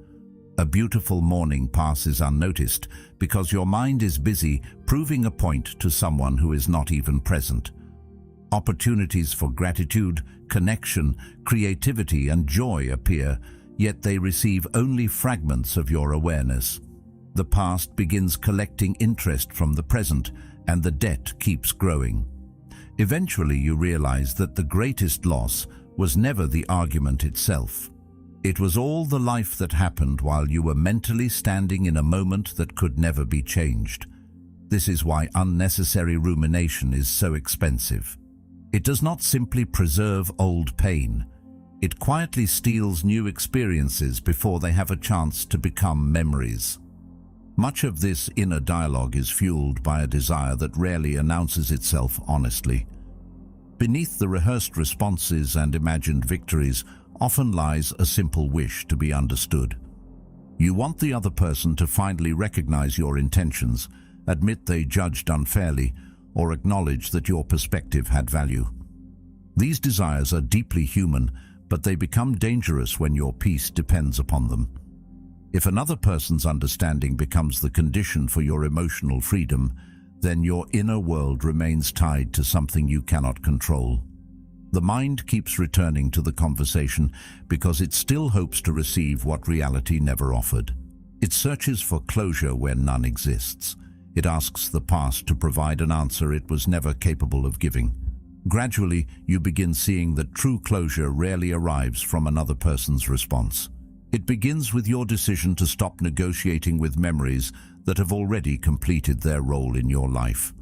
A beautiful morning passes unnoticed because your mind is busy proving a point to someone who is not even present. Opportunities for gratitude, connection, creativity, and joy appear, yet they receive only fragments of your awareness. The past begins collecting interest from the present, and the debt keeps growing. Eventually, you realize that the greatest loss was never the argument itself. It was all the life that happened while you were mentally standing in a moment that could never be changed. This is why unnecessary rumination is so expensive. It does not simply preserve old pain. It quietly steals new experiences before they have a chance to become memories. Much of this inner dialogue is fueled by a desire that rarely announces itself honestly. Beneath the rehearsed responses and imagined victories often lies a simple wish to be understood. You want the other person to finally recognize your intentions, admit they judged unfairly, or acknowledge that your perspective had value. These desires are deeply human, but they become dangerous when your peace depends upon them. If another person's understanding becomes the condition for your emotional freedom, then your inner world remains tied to something you cannot control. The mind keeps returning to the conversation because it still hopes to receive what reality never offered. It searches for closure where none exists. It asks the past to provide an answer it was never capable of giving. Gradually, you begin seeing that true closure rarely arrives from another person's response. It begins with your decision to stop negotiating with memories that have already completed their role in your life.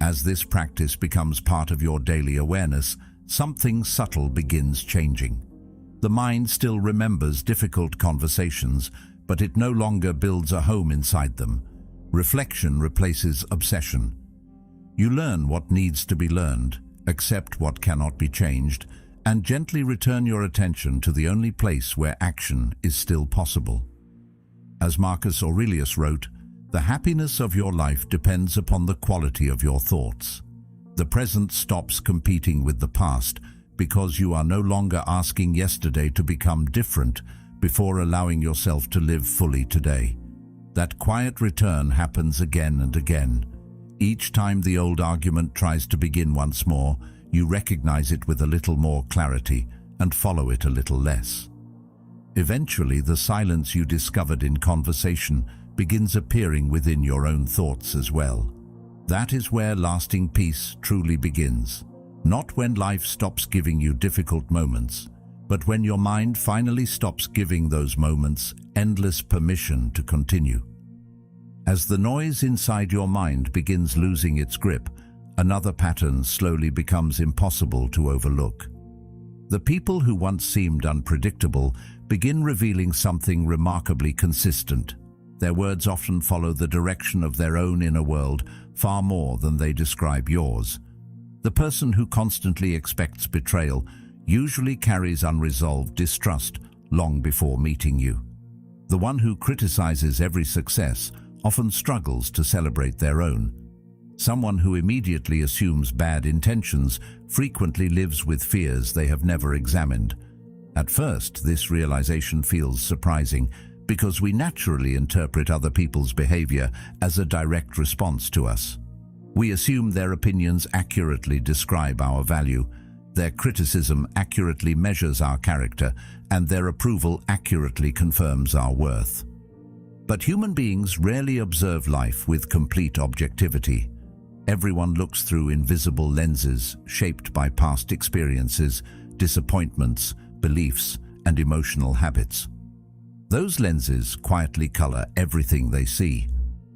As this practice becomes part of your daily awareness, something subtle begins changing. The mind still remembers difficult conversations, but it no longer builds a home inside them. Reflection replaces obsession. You learn what needs to be learned, accept what cannot be changed, and gently return your attention to the only place where action is still possible. As Marcus Aurelius wrote, "The happiness of your life depends upon the quality of your thoughts." The present stops competing with the past because you are no longer asking yesterday to become different before allowing yourself to live fully today. That quiet return happens again and again. Each time the old argument tries to begin once more, you recognize it with a little more clarity and follow it a little less. Eventually, the silence you discovered in conversation begins appearing within your own thoughts as well. That is where lasting peace truly begins. Not when life stops giving you difficult moments, but when your mind finally stops giving those moments endless permission to continue. As the noise inside your mind begins losing its grip, another pattern slowly becomes impossible to overlook. The people who once seemed unpredictable begin revealing something remarkably consistent. Their words often follow the direction of their own inner world far more than they describe yours. The person who constantly expects betrayal usually carries unresolved distrust long before meeting you. The one who criticizes every success often struggles to celebrate their own. Someone who immediately assumes bad intentions frequently lives with fears they have never examined. At first, this realization feels surprising because we naturally interpret other people's behavior as a direct response to us. We assume their opinions accurately describe our value, their criticism accurately measures our character, and their approval accurately confirms our worth. But human beings rarely observe life with complete objectivity. Everyone looks through invisible lenses shaped by past experiences, disappointments, beliefs, and emotional habits. Those lenses quietly color everything they see.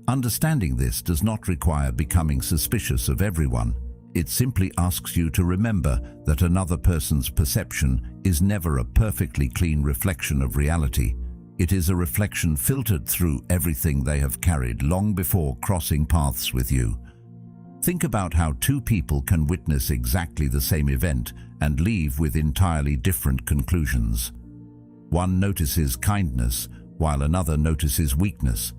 Understanding this does not require becoming suspicious of everyone. It simply asks you to remember that another person's perception is never a perfectly clean reflection of reality. It is a reflection filtered through everything they have carried long before crossing paths with you. Think about how two people can witness exactly the same event and leave with entirely different conclusions. One notices kindness, while another notices weakness.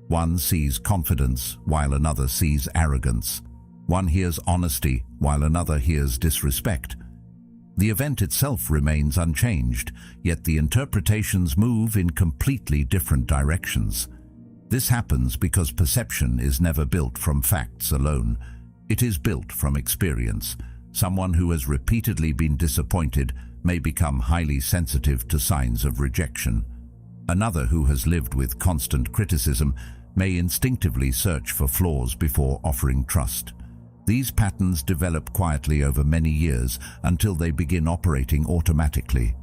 One sees confidence, while another sees arrogance. One hears honesty, while another hears disrespect. The event itself remains unchanged, yet the interpretations move in completely different directions. This happens because perception is never built from facts alone. It is built from experience. Someone who has repeatedly been disappointed may become highly sensitive to signs of rejection. Another who has lived with constant criticism may instinctively search for flaws before offering trust. These patterns develop quietly over many years until they begin operating automatically.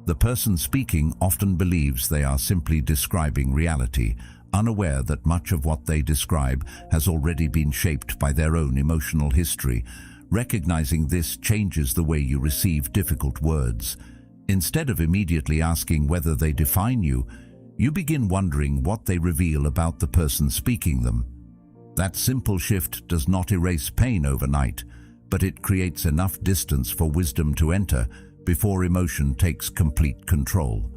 The person speaking often believes they are simply describing reality, unaware that much of what they describe has already been shaped by their own emotional history. Recognizing this changes the way you receive difficult words. Instead of immediately asking whether they define you, you begin wondering what they reveal about the person speaking them. That simple shift does not erase pain overnight, but it creates enough distance for wisdom to enter before emotion takes complete control.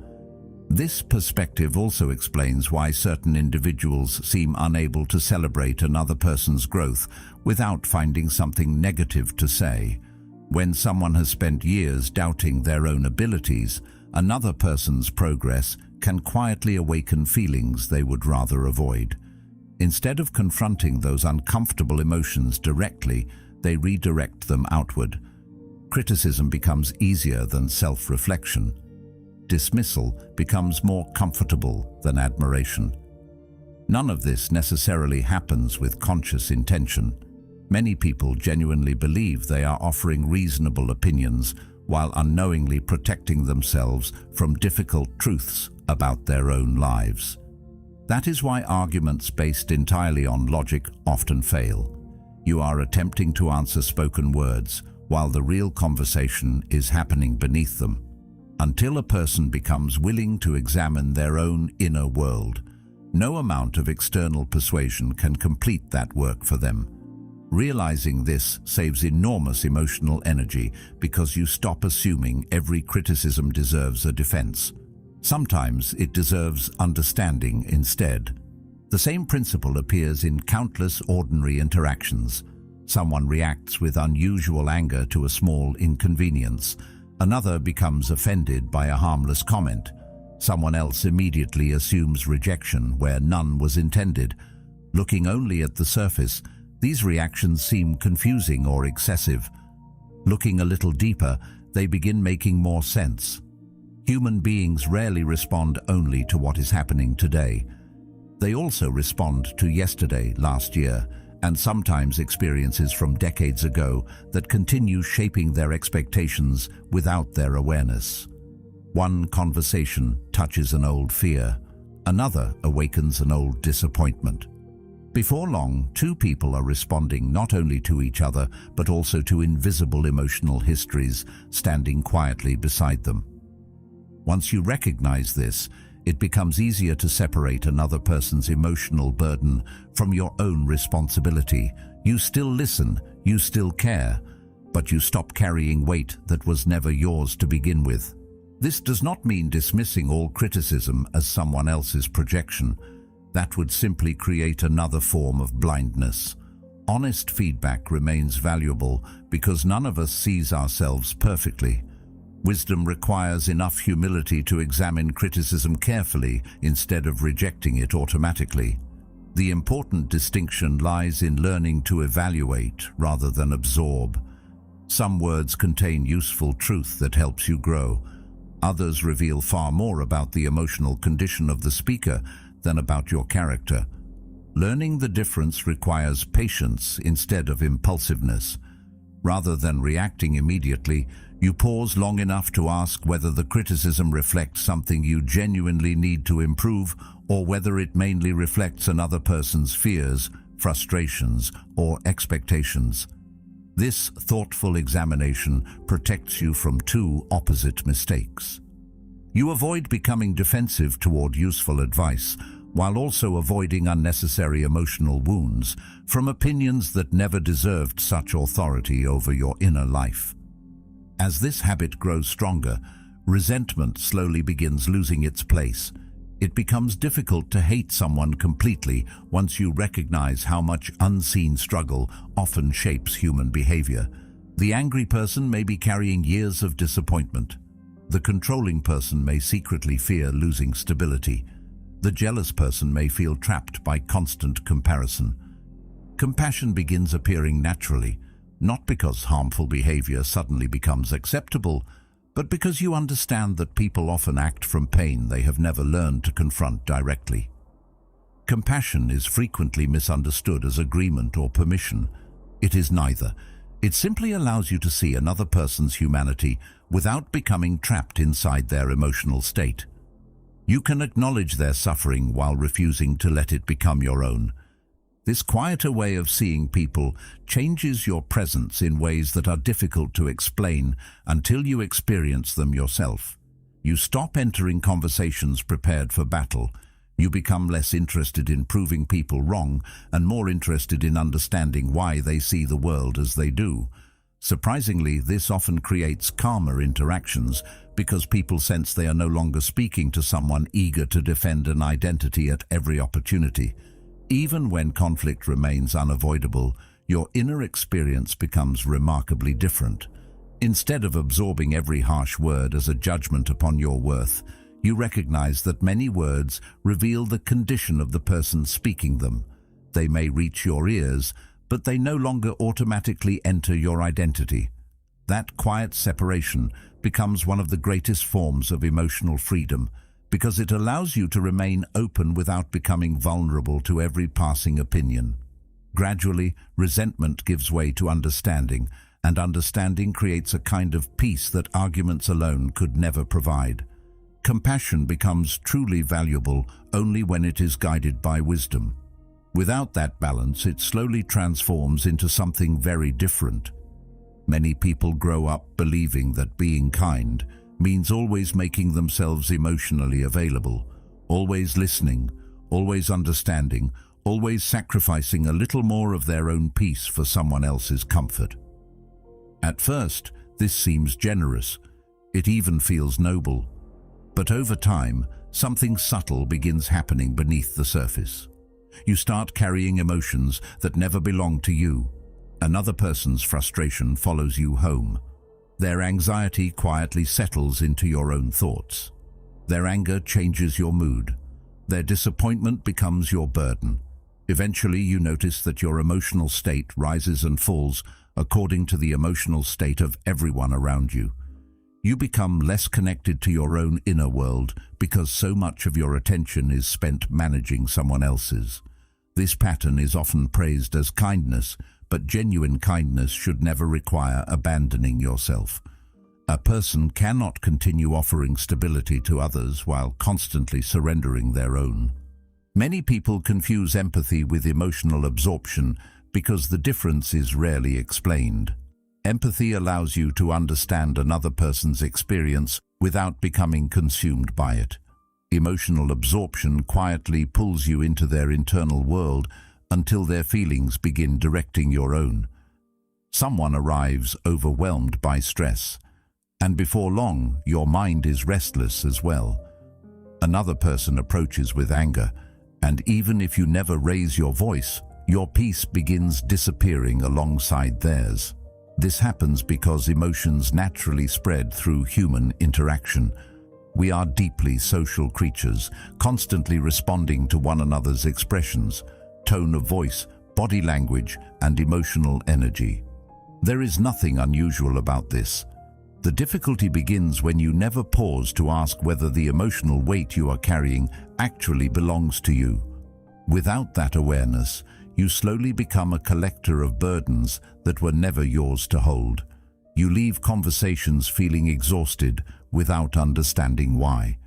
This perspective also explains why certain individuals seem unable to celebrate another person's growth without finding something negative to say. When someone has spent years doubting their own abilities, another person's progress can quietly awaken feelings they would rather avoid. Instead of confronting those uncomfortable emotions directly, they redirect them outward. Criticism becomes easier than self-reflection. Dismissal becomes more comfortable than admiration. None of this necessarily happens with conscious intention. Many people genuinely believe they are offering reasonable opinions while unknowingly protecting themselves from difficult truths about their own lives. That is why arguments based entirely on logic often fail. You are attempting to answer spoken words while the real conversation is happening beneath them. Until a person becomes willing to examine their own inner world, no amount of external persuasion can complete that work for them. Realizing this saves enormous emotional energy because you stop assuming every criticism deserves a defense. Sometimes it deserves understanding instead. The same principle appears in countless ordinary interactions. Someone reacts with unusual anger to a small inconvenience. Another becomes offended by a harmless comment. Someone else immediately assumes rejection where none was intended. Looking only at the surface, these reactions seem confusing or excessive. Looking a little deeper, they begin making more sense. Human beings rarely respond only to what is happening today. They also respond to yesterday, last year, and sometimes experiences from decades ago that continue shaping their expectations without their awareness. One conversation touches an old fear. Another awakens an old disappointment. Before long, two people are responding not only to each other, but also to invisible emotional histories standing quietly beside them. Once you recognize this, it becomes easier to separate another person's emotional burden from your own responsibility. You still listen, you still care, but you stop carrying weight that was never yours to begin with. This does not mean dismissing all criticism as someone else's projection. That would simply create another form of blindness. Honest feedback remains valuable because none of us sees ourselves perfectly. Wisdom requires enough humility to examine criticism carefully instead of rejecting it automatically. The important distinction lies in learning to evaluate rather than absorb. Some words contain useful truth that helps you grow. Others reveal far more about the emotional condition of the speaker than about your character. Learning the difference requires patience instead of impulsiveness. Rather than reacting immediately, you pause long enough to ask whether the criticism reflects something you genuinely need to improve or whether it mainly reflects another person's fears, frustrations, or expectations. This thoughtful examination protects you from two opposite mistakes. You avoid becoming defensive toward useful advice, while also avoiding unnecessary emotional wounds from opinions that never deserved such authority over your inner life. As this habit grows stronger, resentment slowly begins losing its place. It becomes difficult to hate someone completely once you recognize how much unseen struggle often shapes human behavior. The angry person may be carrying years of disappointment. The controlling person may secretly fear losing stability. The jealous person may feel trapped by constant comparison. Compassion begins appearing naturally, not because harmful behavior suddenly becomes acceptable, but because you understand that people often act from pain they have never learned to confront directly. Compassion is frequently misunderstood as agreement or permission. It is neither. It simply allows you to see another person's humanity without becoming trapped inside their emotional state. You can acknowledge their suffering while refusing to let it become your own. This quieter way of seeing people changes your presence in ways that are difficult to explain until you experience them yourself. You stop entering conversations prepared for battle. You become less interested in proving people wrong and more interested in understanding why they see the world as they do. Surprisingly, this often creates calmer interactions because people sense they are no longer speaking to someone eager to defend an identity at every opportunity. Even when conflict remains unavoidable, your inner experience becomes remarkably different. Instead of absorbing every harsh word as a judgment upon your worth, you recognize that many words reveal the condition of the person speaking them. They may reach your ears, but they no longer automatically enter your identity. That quiet separation becomes one of the greatest forms of emotional freedom, because it allows you to remain open without becoming vulnerable to every passing opinion. Gradually, resentment gives way to understanding, and understanding creates a kind of peace that arguments alone could never provide. Compassion becomes truly valuable only when it is guided by wisdom. Without that balance, it slowly transforms into something very different. Many people grow up believing that being kind means always making themselves emotionally available, always listening, always understanding, always sacrificing a little more of their own peace for someone else's comfort. At first, this seems generous. It even feels noble. But over time, something subtle begins happening beneath the surface. You start carrying emotions that never belong to you. Another person's frustration follows you home. Their anxiety quietly settles into your own thoughts. Their anger changes your mood. Their disappointment becomes your burden. Eventually, you notice that your emotional state rises and falls according to the emotional state of everyone around you. You become less connected to your own inner world because so much of your attention is spent managing someone else's. This pattern is often praised as kindness, but genuine kindness should never require abandoning yourself. A person cannot continue offering stability to others while constantly surrendering their own. Many people confuse empathy with emotional absorption because the difference is rarely explained. Empathy allows you to understand another person's experience without becoming consumed by it. Emotional absorption quietly pulls you into their internal world until their feelings begin directing your own. Someone arrives overwhelmed by stress, and before long, your mind is restless as well. Another person approaches with anger, and even if you never raise your voice, your peace begins disappearing alongside theirs. This happens because emotions naturally spread through human interaction. We are deeply social creatures, constantly responding to one another's expressions, tone of voice, body language, and emotional energy. There is nothing unusual about this. The difficulty begins when you never pause to ask whether the emotional weight you are carrying actually belongs to you. Without that awareness, you slowly become a collector of burdens that were never yours to hold. You leave conversations feeling exhausted without understanding why.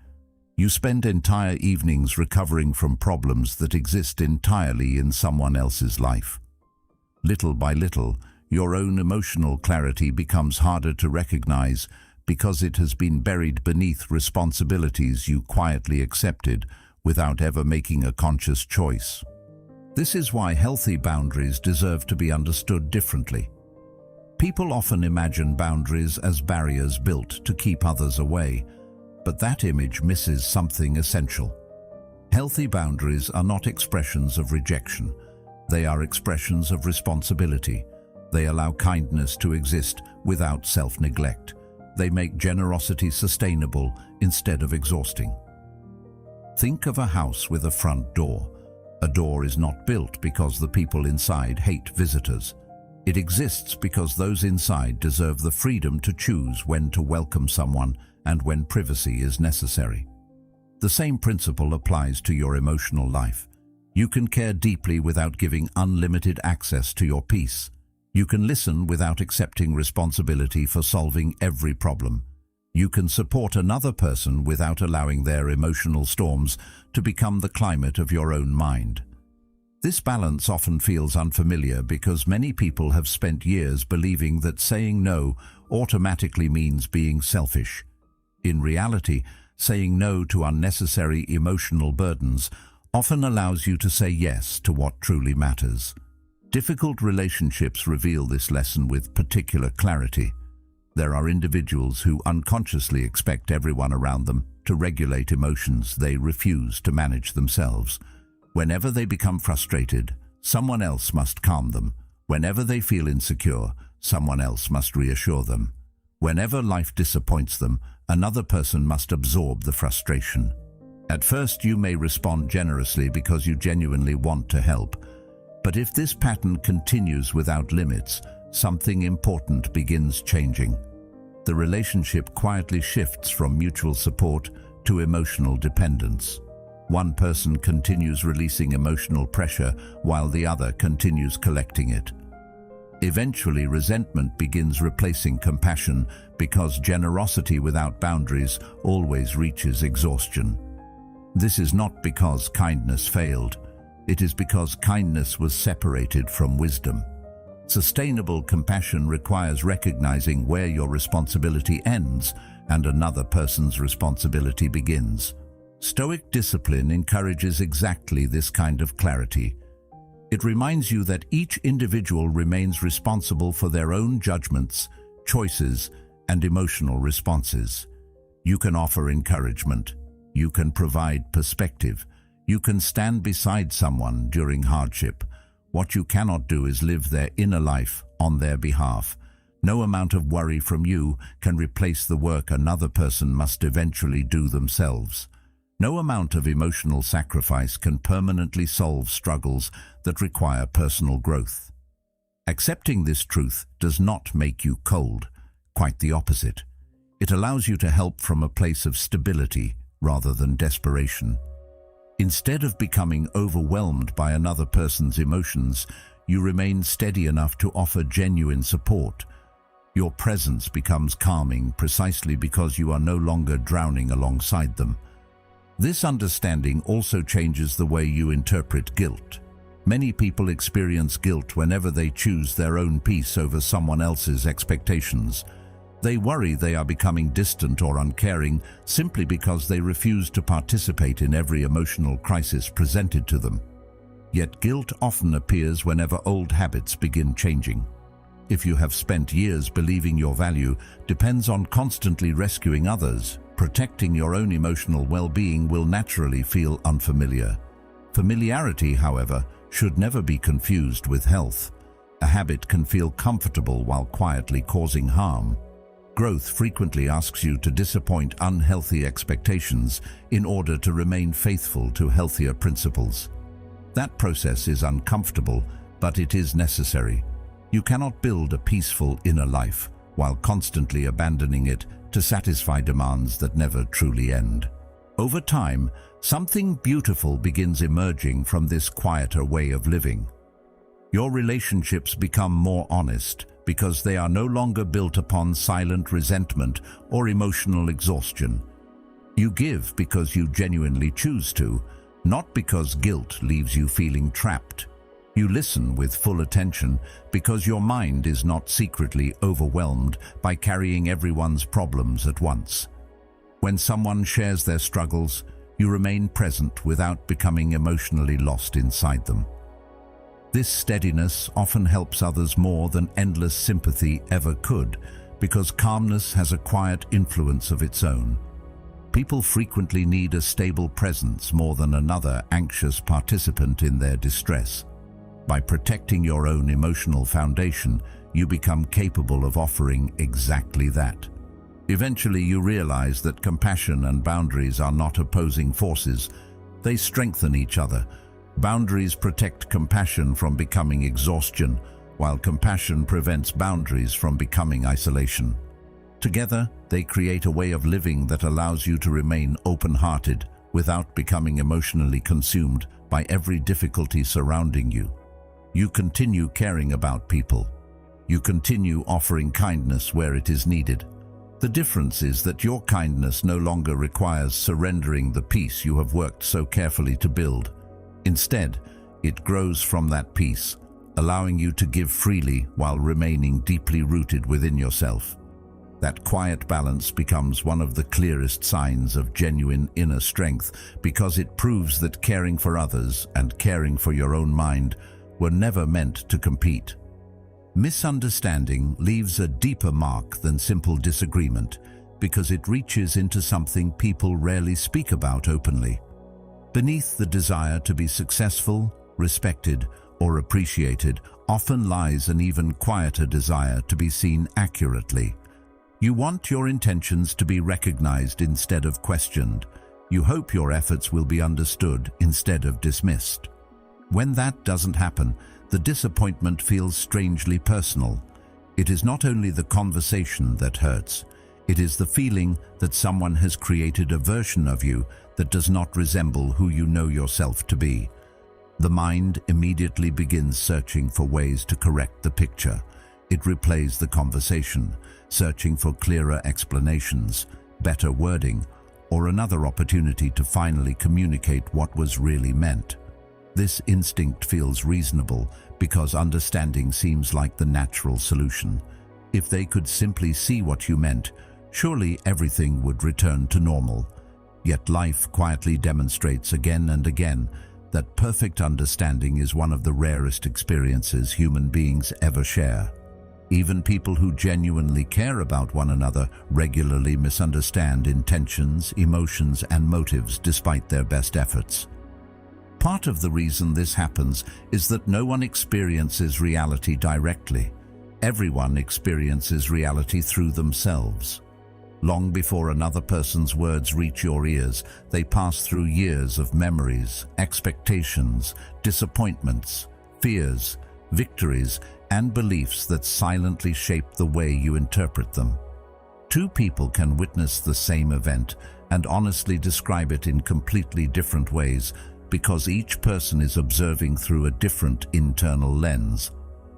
You spend entire evenings recovering from problems that exist entirely in someone else's life. Little by little, your own emotional clarity becomes harder to recognize because it has been buried beneath responsibilities you quietly accepted without ever making a conscious choice. This is why healthy boundaries deserve to be understood differently. People often imagine boundaries as barriers built to keep others away, but that image misses something essential. Healthy boundaries are not expressions of rejection. They are expressions of responsibility. They allow kindness to exist without self-neglect. They make generosity sustainable instead of exhausting. Think of a house with a front door. A door is not built because the people inside hate visitors. It exists because those inside deserve the freedom to choose when to welcome someone and when privacy is necessary. The same principle applies to your emotional life. You can care deeply without giving unlimited access to your peace. You can listen without accepting responsibility for solving every problem. You can support another person without allowing their emotional storms to become the climate of your own mind. This balance often feels unfamiliar because many people have spent years believing that saying no automatically means being selfish. In reality, saying no to unnecessary emotional burdens often allows you to say yes to what truly matters. Difficult relationships reveal this lesson with particular clarity. There are individuals who unconsciously expect everyone around them to regulate emotions they refuse to manage themselves. Whenever they become frustrated, someone else must calm them. Whenever they feel insecure, someone else must reassure them. Whenever life disappoints them, another person must absorb the frustration. At first, you may respond generously because you genuinely want to help. But if this pattern continues without limits, something important begins changing. The relationship quietly shifts from mutual support to emotional dependence. One person continues releasing emotional pressure while the other continues collecting it. Eventually, resentment begins replacing compassion because generosity without boundaries always reaches exhaustion. This is not because kindness failed. It is because kindness was separated from wisdom. Sustainable compassion requires recognizing where your responsibility ends and another person's responsibility begins. Stoic discipline encourages exactly this kind of clarity. It reminds you that each individual remains responsible for their own judgments, choices, and emotional responses. You can offer encouragement. You can provide perspective. You can stand beside someone during hardship. What you cannot do is live their inner life on their behalf. No amount of worry from you can replace the work another person must eventually do themselves. No amount of emotional sacrifice can permanently solve struggles that require personal growth. Accepting this truth does not make you cold, quite the opposite. It allows you to help from a place of stability rather than desperation. Instead of becoming overwhelmed by another person's emotions, you remain steady enough to offer genuine support. Your presence becomes calming precisely because you are no longer drowning alongside them. This understanding also changes the way you interpret guilt. Many people experience guilt whenever they choose their own peace over someone else's expectations. They worry they are becoming distant or uncaring simply because they refuse to participate in every emotional crisis presented to them. Yet guilt often appears whenever old habits begin changing. If you have spent years believing your value depends on constantly rescuing others, protecting your own emotional well-being will naturally feel unfamiliar. Familiarity, however, should never be confused with health. A habit can feel comfortable while quietly causing harm. Growth frequently asks you to disappoint unhealthy expectations in order to remain faithful to healthier principles. That process is uncomfortable, but it is necessary. You cannot build a peaceful inner life while constantly abandoning it to satisfy demands that never truly end. Over time, something beautiful begins emerging from this quieter way of living. Your relationships become more honest because they are no longer built upon silent resentment or emotional exhaustion. You give because you genuinely choose to, not because guilt leaves you feeling trapped. You listen with full attention because your mind is not secretly overwhelmed by carrying everyone's problems at once. When someone shares their struggles, you remain present without becoming emotionally lost inside them. This steadiness often helps others more than endless sympathy ever could, because calmness has a quiet influence of its own. People frequently need a stable presence more than another anxious participant in their distress. By protecting your own emotional foundation, you become capable of offering exactly that. Eventually, you realize that compassion and boundaries are not opposing forces. They strengthen each other. Boundaries protect compassion from becoming exhaustion, while compassion prevents boundaries from becoming isolation. Together, they create a way of living that allows you to remain open-hearted without becoming emotionally consumed by every difficulty surrounding you. You continue caring about people. You continue offering kindness where it is needed. The difference is that your kindness no longer requires surrendering the peace you have worked so carefully to build. Instead, it grows from that peace, allowing you to give freely while remaining deeply rooted within yourself. That quiet balance becomes one of the clearest signs of genuine inner strength because it proves that caring for others and caring for your own mind were never meant to compete. Misunderstanding leaves a deeper mark than simple disagreement because it reaches into something people rarely speak about openly. Beneath the desire to be successful, respected, or appreciated often lies an even quieter desire to be seen accurately. You want your intentions to be recognized instead of questioned. You hope your efforts will be understood instead of dismissed. When that doesn't happen, the disappointment feels strangely personal. It is not only the conversation that hurts, it is the feeling that someone has created a version of you that does not resemble who you know yourself to be. The mind immediately begins searching for ways to correct the picture. It replays the conversation, searching for clearer explanations, better wording, or another opportunity to finally communicate what was really meant. This instinct feels reasonable because understanding seems like the natural solution. If they could simply see what you meant, surely everything would return to normal. Yet life quietly demonstrates again and again that perfect understanding is one of the rarest experiences human beings ever share. Even people who genuinely care about one another regularly misunderstand intentions, emotions, and motives despite their best efforts. Part of the reason this happens is that no one experiences reality directly. Everyone experiences reality through themselves. Long before another person's words reach your ears, they pass through years of memories, expectations, disappointments, fears, victories, and beliefs that silently shape the way you interpret them. Two people can witness the same event and honestly describe it in completely different ways because each person is observing through a different internal lens.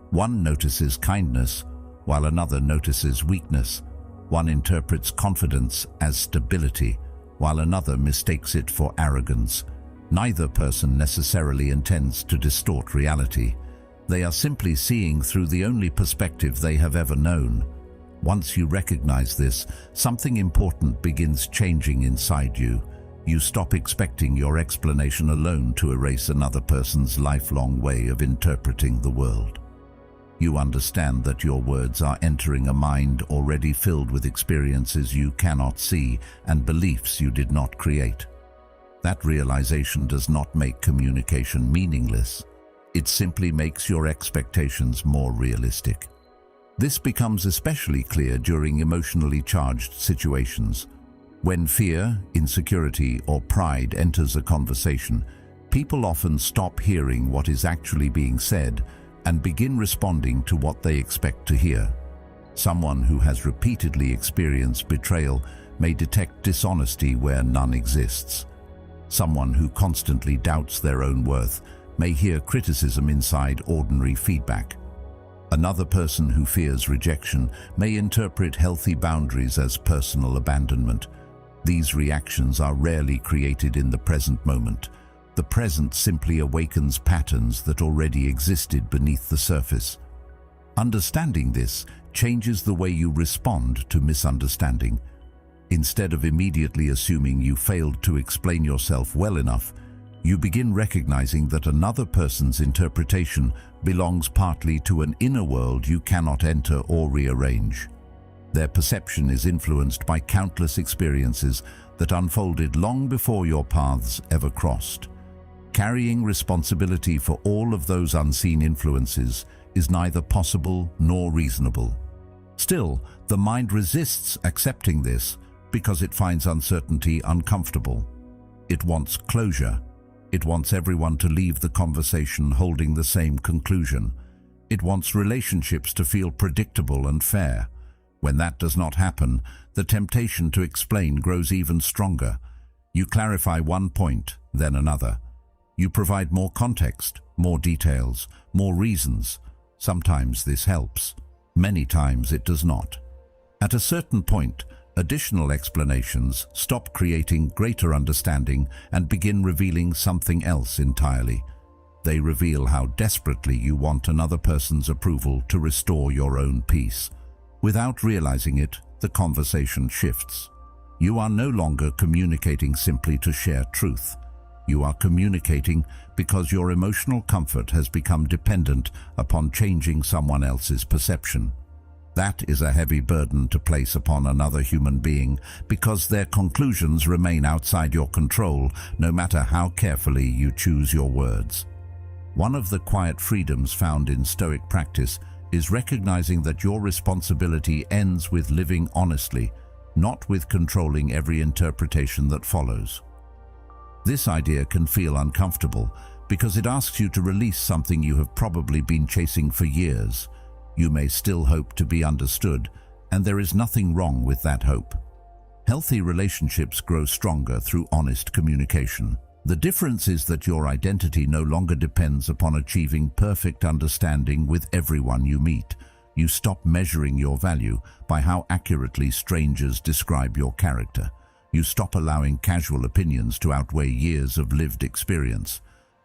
One notices kindness, while another notices weakness. One interprets confidence as stability, while another mistakes it for arrogance. Neither person necessarily intends to distort reality. They are simply seeing through the only perspective they have ever known. Once you recognize this, something important begins changing inside you. You stop expecting your explanation alone to erase another person's lifelong way of interpreting the world. You understand that your words are entering a mind already filled with experiences you cannot see and beliefs you did not create. That realization does not make communication meaningless. It simply makes your expectations more realistic. This becomes especially clear during emotionally charged situations. When fear, insecurity, or pride enters a conversation, people often stop hearing what is actually being said and begin responding to what they expect to hear. Someone who has repeatedly experienced betrayal may detect dishonesty where none exists. Someone who constantly doubts their own worth may hear criticism inside ordinary feedback. Another person who fears rejection may interpret healthy boundaries as personal abandonment. These reactions are rarely created in the present moment. The present simply awakens patterns that already existed beneath the surface. Understanding this changes the way you respond to misunderstanding. Instead of immediately assuming you failed to explain yourself well enough, you begin recognizing that another person's interpretation belongs partly to an inner world you cannot enter or rearrange. Their perception is influenced by countless experiences that unfolded long before your paths ever crossed. Carrying responsibility for all of those unseen influences is neither possible nor reasonable. Still, the mind resists accepting this because it finds uncertainty uncomfortable. It wants closure. It wants everyone to leave the conversation holding the same conclusion. It wants relationships to feel predictable and fair. When that does not happen, the temptation to explain grows even stronger. You clarify one point, then another. You provide more context, more details, more reasons. Sometimes this helps. Many times it does not. At a certain point, additional explanations stop creating greater understanding and begin revealing something else entirely. They reveal how desperately you want another person's approval to restore your own peace. Without realizing it, the conversation shifts. You are no longer communicating simply to share truth. You are communicating because your emotional comfort has become dependent upon changing someone else's perception. That is a heavy burden to place upon another human being because their conclusions remain outside your control, no matter how carefully you choose your words. One of the quiet freedoms found in Stoic practice is recognizing that your responsibility ends with living honestly, not with controlling every interpretation that follows. This idea can feel uncomfortable because it asks you to release something you have probably been chasing for years. You may still hope to be understood, and there is nothing wrong with that hope. Healthy relationships grow stronger through honest communication. The difference is that your identity no longer depends upon achieving perfect understanding with everyone you meet. You stop measuring your value by how accurately strangers describe your character. You stop allowing casual opinions to outweigh years of lived experience.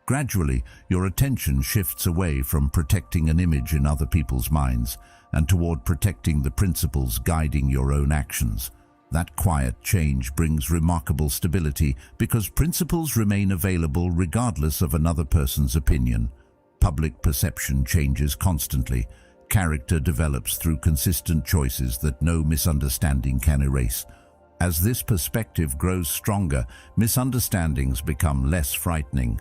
Gradually, your attention shifts away from protecting an image in other people's minds and toward protecting the principles guiding your own actions. That quiet change brings remarkable stability because principles remain available regardless of another person's opinion. Public perception changes constantly. Character develops through consistent choices that no misunderstanding can erase. As this perspective grows stronger, misunderstandings become less frightening.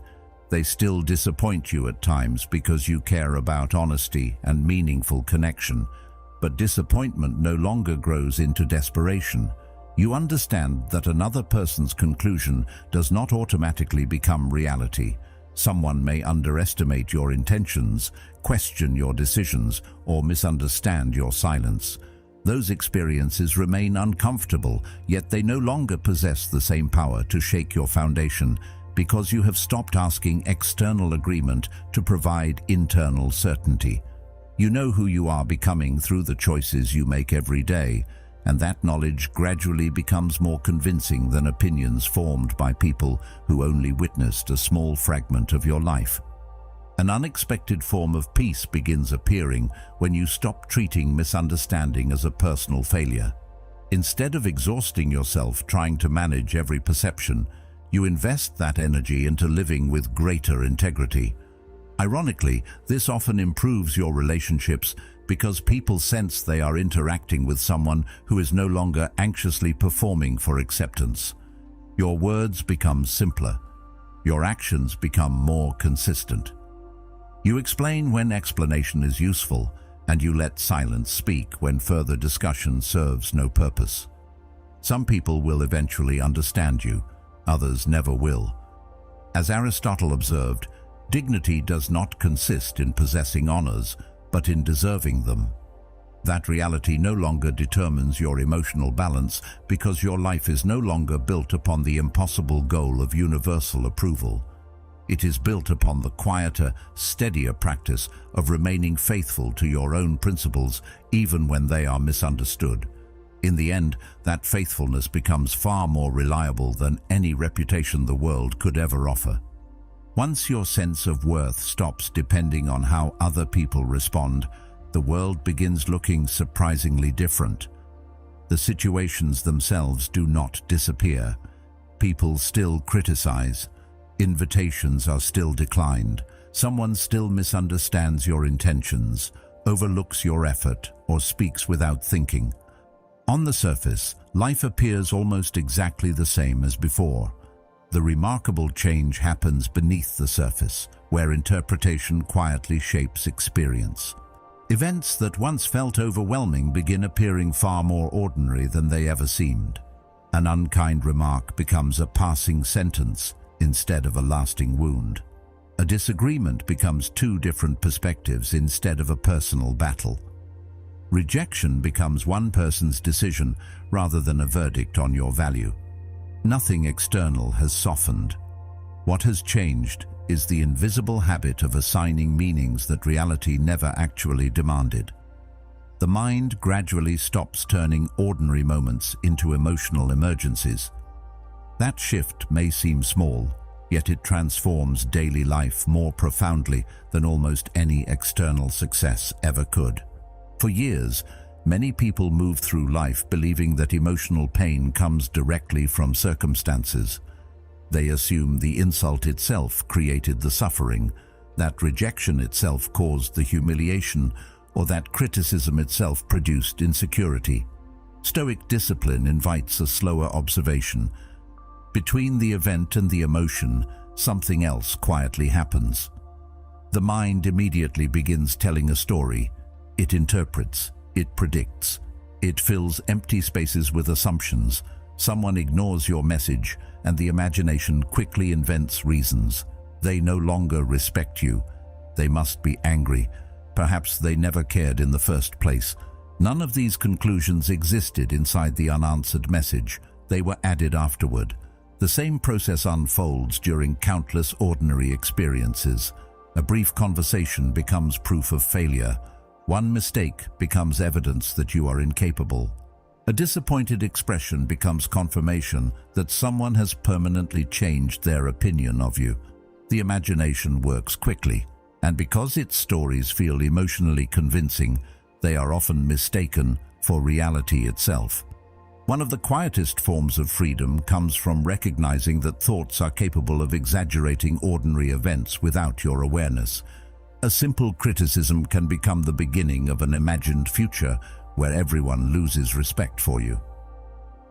They still disappoint you at times because you care about honesty and meaningful connection. But disappointment no longer grows into desperation. You understand that another person's conclusion does not automatically become reality. Someone may underestimate your intentions, question your decisions, or misunderstand your silence. Those experiences remain uncomfortable, yet they no longer possess the same power to shake your foundation because you have stopped asking external agreement to provide internal certainty. You know who you are becoming through the choices you make every day, and that knowledge gradually becomes more convincing than opinions formed by people who only witnessed a small fragment of your life. An unexpected form of peace begins appearing when you stop treating misunderstanding as a personal failure. Instead of exhausting yourself trying to manage every perception, you invest that energy into living with greater integrity. Ironically, this often improves your relationships because people sense they are interacting with someone who is no longer anxiously performing for acceptance. Your words become simpler. Your actions become more consistent. You explain when explanation is useful, and you let silence speak when further discussion serves no purpose. Some people will eventually understand you, others never will. As Aristotle observed, dignity does not consist in possessing honors, but in deserving them. That reality no longer determines your emotional balance because your life is no longer built upon the impossible goal of universal approval. It is built upon the quieter, steadier practice of remaining faithful to your own principles even when they are misunderstood. In the end, that faithfulness becomes far more reliable than any reputation the world could ever offer. Once your sense of worth stops depending on how other people respond, the world begins looking surprisingly different. The situations themselves do not disappear. People still criticize. Invitations are still declined. Someone still misunderstands your intentions, overlooks your effort, or speaks without thinking. On the surface, life appears almost exactly the same as before. The remarkable change happens beneath the surface, where interpretation quietly shapes experience. Events that once felt overwhelming begin appearing far more ordinary than they ever seemed. An unkind remark becomes a passing sentence instead of a lasting wound. A disagreement becomes two different perspectives instead of a personal battle. Rejection becomes one person's decision rather than a verdict on your value. Nothing external has softened. What has changed is the invisible habit of assigning meanings that reality never actually demanded. The mind gradually stops turning ordinary moments into emotional emergencies. That shift may seem small, yet it transforms daily life more profoundly than almost any external success ever could. For years, many people move through life believing that emotional pain comes directly from circumstances. They assume the insult itself created the suffering, that rejection itself caused the humiliation, or that criticism itself produced insecurity. Stoic discipline invites a slower observation. Between the event and the emotion, something else quietly happens. The mind immediately begins telling a story. It interprets, it predicts, it fills empty spaces with assumptions. Someone ignores your message, and the imagination quickly invents reasons. They no longer respect you. They must be angry. Perhaps they never cared in the first place. None of these conclusions existed inside the unanswered message. They were added afterward. The same process unfolds during countless ordinary experiences. A brief conversation becomes proof of failure. One mistake becomes evidence that you are incapable. A disappointed expression becomes confirmation that someone has permanently changed their opinion of you. The imagination works quickly, and because its stories feel emotionally convincing, they are often mistaken for reality itself. One of the quietest forms of freedom comes from recognizing that thoughts are capable of exaggerating ordinary events without your awareness. A simple criticism can become the beginning of an imagined future where everyone loses respect for you.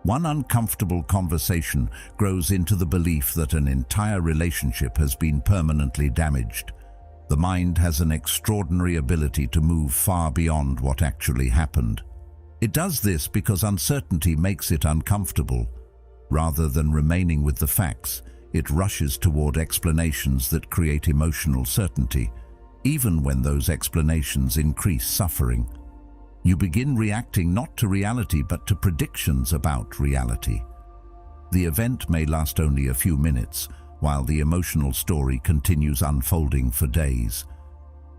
One uncomfortable conversation grows into the belief that an entire relationship has been permanently damaged. The mind has an extraordinary ability to move far beyond what actually happened. It does this because uncertainty makes it uncomfortable. Rather than remaining with the facts, it rushes toward explanations that create emotional certainty, even when those explanations increase suffering. You begin reacting not to reality but to predictions about reality. The event may last only a few minutes, while the emotional story continues unfolding for days.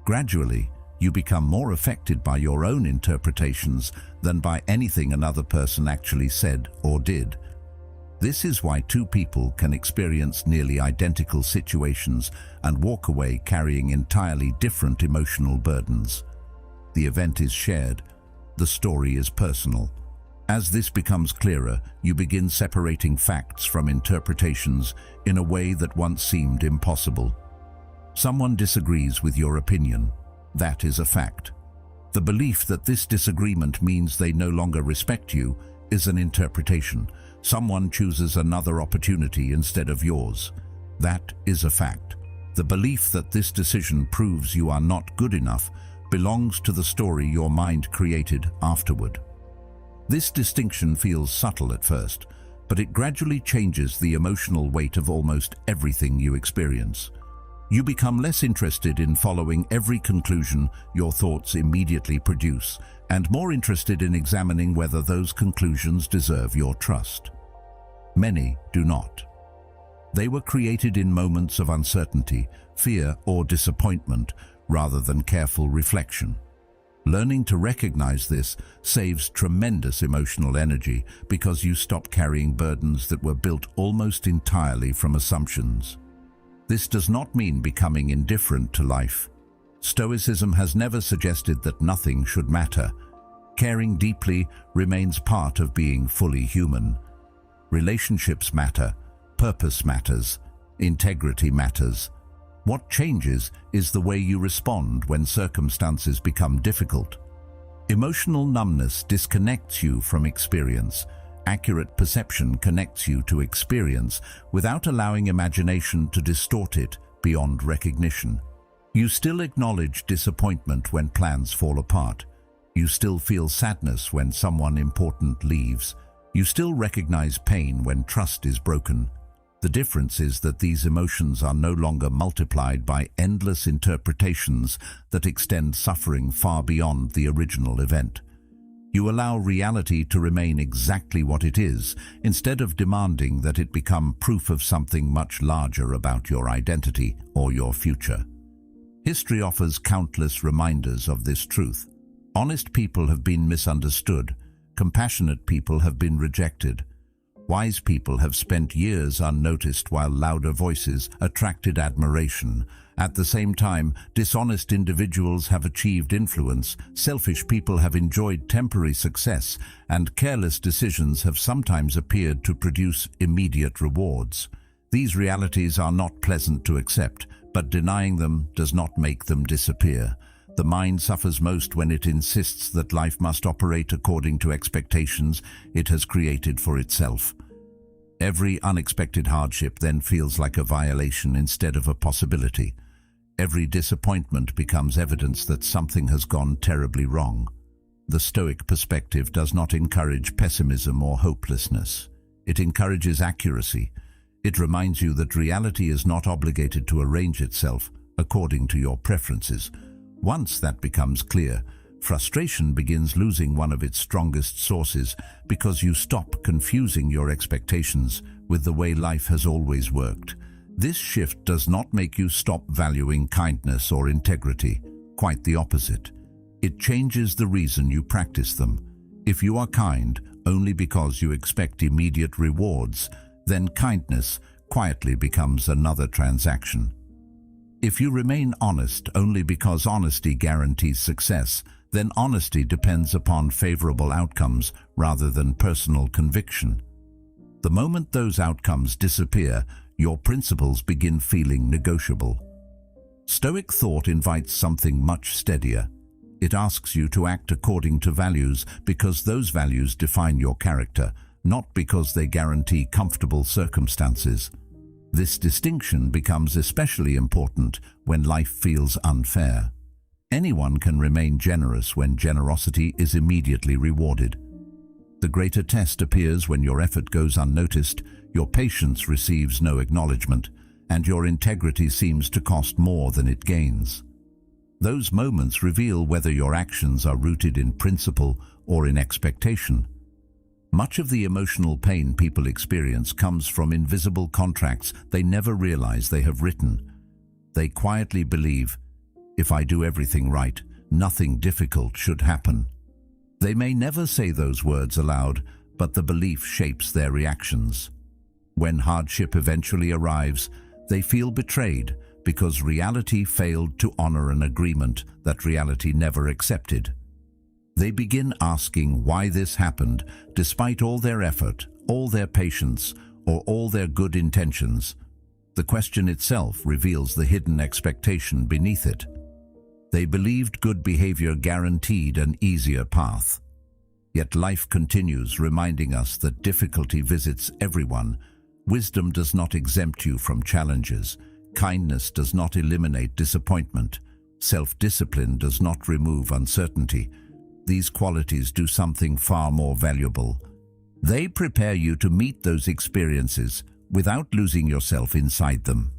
Gradually, you become more affected by your own interpretations than by anything another person actually said or did. This is why two people can experience nearly identical situations and walk away carrying entirely different emotional burdens. The event is shared. The story is personal. As this becomes clearer, you begin separating facts from interpretations in a way that once seemed impossible. Someone disagrees with your opinion. That is a fact. The belief that this disagreement means they no longer respect you is an interpretation. Someone chooses another opportunity instead of yours. That is a fact. The belief that this decision proves you are not good enough belongs to the story your mind created afterward. This distinction feels subtle at first, but it gradually changes the emotional weight of almost everything you experience. You become less interested in following every conclusion your thoughts immediately produce, and more interested in examining whether those conclusions deserve your trust. Many do not. They were created in moments of uncertainty, fear, or disappointment, rather than careful reflection. Learning to recognize this saves tremendous emotional energy because you stop carrying burdens that were built almost entirely from assumptions. This does not mean becoming indifferent to life. Stoicism has never suggested that nothing should matter. Caring deeply remains part of being fully human. Relationships matter, purpose matters, integrity matters. What changes is the way you respond when circumstances become difficult. Emotional numbness disconnects you from experience. Accurate perception connects you to experience without allowing imagination to distort it beyond recognition. You still acknowledge disappointment when plans fall apart. You still feel sadness when someone important leaves. You still recognize pain when trust is broken. The difference is that these emotions are no longer multiplied by endless interpretations that extend suffering far beyond the original event. You allow reality to remain exactly what it is, instead of demanding that it become proof of something much larger about your identity or your future. History offers countless reminders of this truth. Honest people have been misunderstood. Compassionate people have been rejected. Wise people have spent years unnoticed while louder voices attracted admiration. At the same time, dishonest individuals have achieved influence, selfish people have enjoyed temporary success, and careless decisions have sometimes appeared to produce immediate rewards. These realities are not pleasant to accept, but denying them does not make them disappear. The mind suffers most when it insists that life must operate according to expectations it has created for itself. Every unexpected hardship then feels like a violation instead of a possibility. Every disappointment becomes evidence that something has gone terribly wrong. The Stoic perspective does not encourage pessimism or hopelessness. It encourages accuracy. It reminds you that reality is not obligated to arrange itself according to your preferences. Once that becomes clear, frustration begins losing one of its strongest sources because you stop confusing your expectations with the way life has always worked. This shift does not make you stop valuing kindness or integrity. Quite the opposite. It changes the reason you practice them. If you are kind only because you expect immediate rewards, then kindness quietly becomes another transaction. If you remain honest only because honesty guarantees success, then honesty depends upon favorable outcomes rather than personal conviction. The moment those outcomes disappear, your principles begin feeling negotiable. Stoic thought invites something much steadier. It asks you to act according to values because those values define your character, not because they guarantee comfortable circumstances. This distinction becomes especially important when life feels unfair. Anyone can remain generous when generosity is immediately rewarded. The greater test appears when your effort goes unnoticed, your patience receives no acknowledgement, and your integrity seems to cost more than it gains. Those moments reveal whether your actions are rooted in principle or in expectation. Much of the emotional pain people experience comes from invisible contracts they never realize they have written. They quietly believe, if I do everything right, nothing difficult should happen. They may never say those words aloud, but the belief shapes their reactions. When hardship eventually arrives, they feel betrayed because reality failed to honor an agreement that reality never accepted. They begin asking why this happened, despite all their effort, all their patience, or all their good intentions. The question itself reveals the hidden expectation beneath it. They believed good behavior guaranteed an easier path. Yet life continues, reminding us that difficulty visits everyone. Wisdom does not exempt you from challenges. Kindness does not eliminate disappointment. Self-discipline does not remove uncertainty. These qualities do something far more valuable. They prepare you to meet those experiences without losing yourself inside them.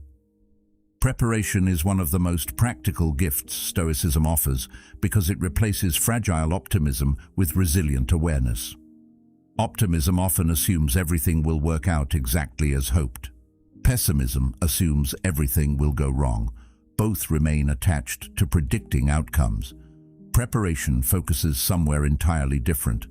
Preparation is one of the most practical gifts Stoicism offers because it replaces fragile optimism with resilient awareness. Optimism often assumes everything will work out exactly as hoped. Pessimism assumes everything will go wrong. Both remain attached to predicting outcomes. Preparation focuses somewhere entirely different.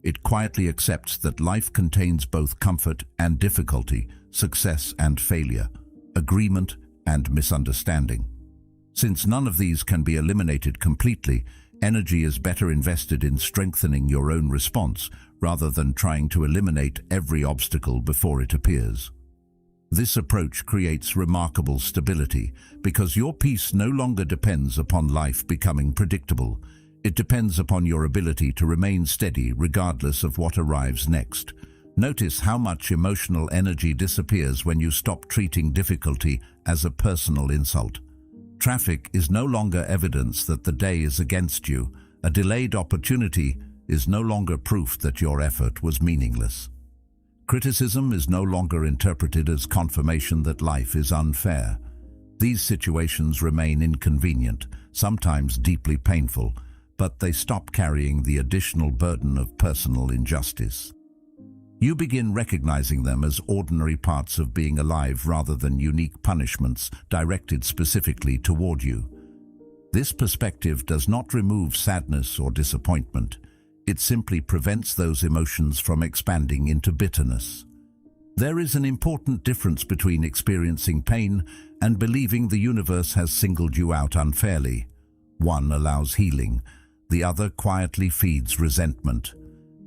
It quietly accepts that life contains both comfort and difficulty, success and failure, agreement and misunderstanding. Since none of these can be eliminated completely, energy is better invested in strengthening your own response rather than trying to eliminate every obstacle before it appears. This approach creates remarkable stability because your peace no longer depends upon life becoming predictable. It depends upon your ability to remain steady regardless of what arrives next. Notice how much emotional energy disappears when you stop treating difficulty as a personal insult. Traffic is no longer evidence that the day is against you. A delayed opportunity is no longer proof that your effort was meaningless. Criticism is no longer interpreted as confirmation that life is unfair. These situations remain inconvenient, sometimes deeply painful, but they stop carrying the additional burden of personal injustice. You begin recognizing them as ordinary parts of being alive rather than unique punishments directed specifically toward you. This perspective does not remove sadness or disappointment. It simply prevents those emotions from expanding into bitterness. There is an important difference between experiencing pain and believing the universe has singled you out unfairly. One allows healing, the other quietly feeds resentment.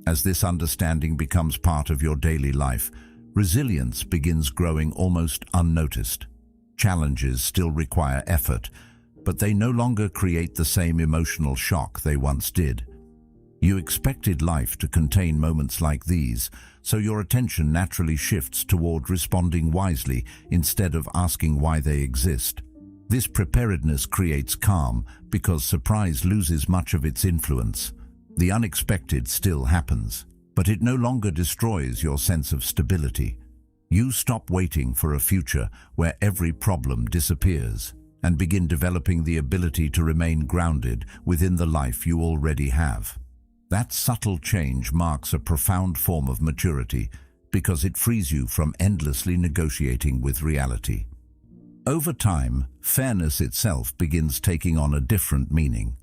As this understanding becomes part of your daily life, resilience begins growing almost unnoticed. Challenges still require effort, but they no longer create the same emotional shock they once did. You expected life to contain moments like these, so your attention naturally shifts toward responding wisely instead of asking why they exist. This preparedness creates calm because surprise loses much of its influence. The unexpected still happens, but it no longer destroys your sense of stability. You stop waiting for a future where every problem disappears and begin developing the ability to remain grounded within the life you already have. That subtle change marks a profound form of maturity because it frees you from endlessly negotiating with reality. Over time, fairness itself begins taking on a different meaning.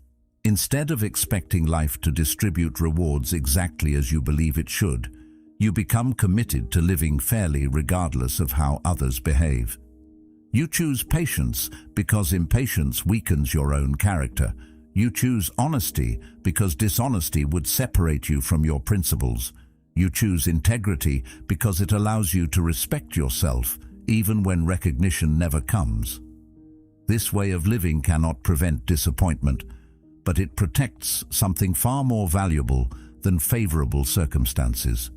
Instead of expecting life to distribute rewards exactly as you believe it should, you become committed to living fairly regardless of how others behave. You choose patience because impatience weakens your own character. You choose honesty because dishonesty would separate you from your principles. You choose integrity because it allows you to respect yourself even when recognition never comes. This way of living cannot prevent disappointment, but it protects something far more valuable than favorable circumstances.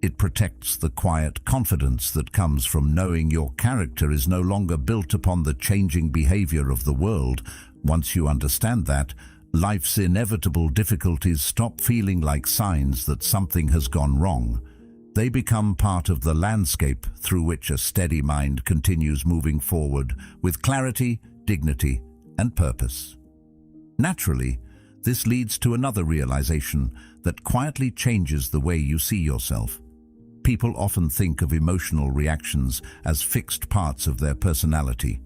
It protects the quiet confidence that comes from knowing your character is no longer built upon the changing behavior of the world. Once you understand that, life's inevitable difficulties stop feeling like signs that something has gone wrong. They become part of the landscape through which a steady mind continues moving forward with clarity, dignity, and purpose. Naturally, this leads to another realization that quietly changes the way you see yourself. People often think of emotional reactions as fixed parts of their personality.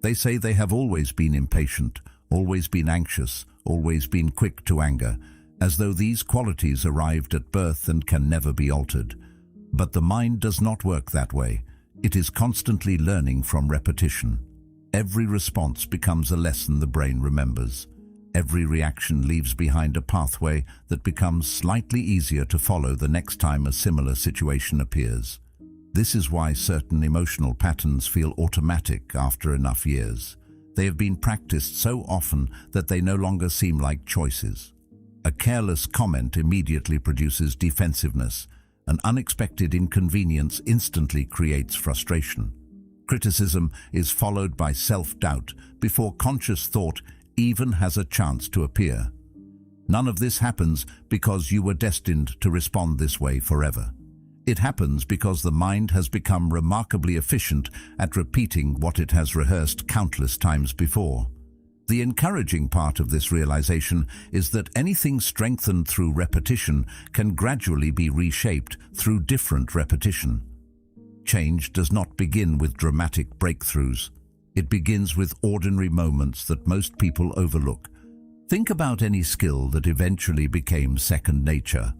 They say they have always been impatient, always been anxious, always been quick to anger, as though these qualities arrived at birth and can never be altered. But the mind does not work that way. It is constantly learning from repetition. Every response becomes a lesson the brain remembers. Every reaction leaves behind a pathway that becomes slightly easier to follow the next time a similar situation appears. This is why certain emotional patterns feel automatic after enough years. They have been practiced so often that they no longer seem like choices. A careless comment immediately produces defensiveness. An unexpected inconvenience instantly creates frustration. Criticism is followed by self-doubt before conscious thought even has a chance to appear. None of this happens because you were destined to respond this way forever. It happens because the mind has become remarkably efficient at repeating what it has rehearsed countless times before. The encouraging part of this realization is that anything strengthened through repetition can gradually be reshaped through different repetition. Change does not begin with dramatic breakthroughs. It begins with ordinary moments that most people overlook. Think about any skill that eventually became second nature.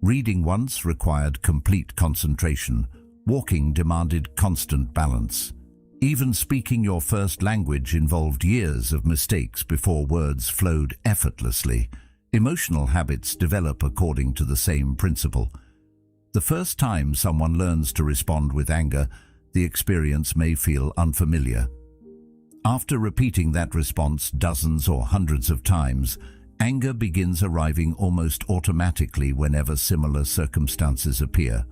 Reading once required complete concentration. Walking demanded constant balance. Even speaking your first language involved years of mistakes before words flowed effortlessly. Emotional habits develop according to the same principle. The first time someone learns to respond with anger, the experience may feel unfamiliar. After repeating that response dozens or hundreds of times, anger begins arriving almost automatically whenever similar circumstances appear.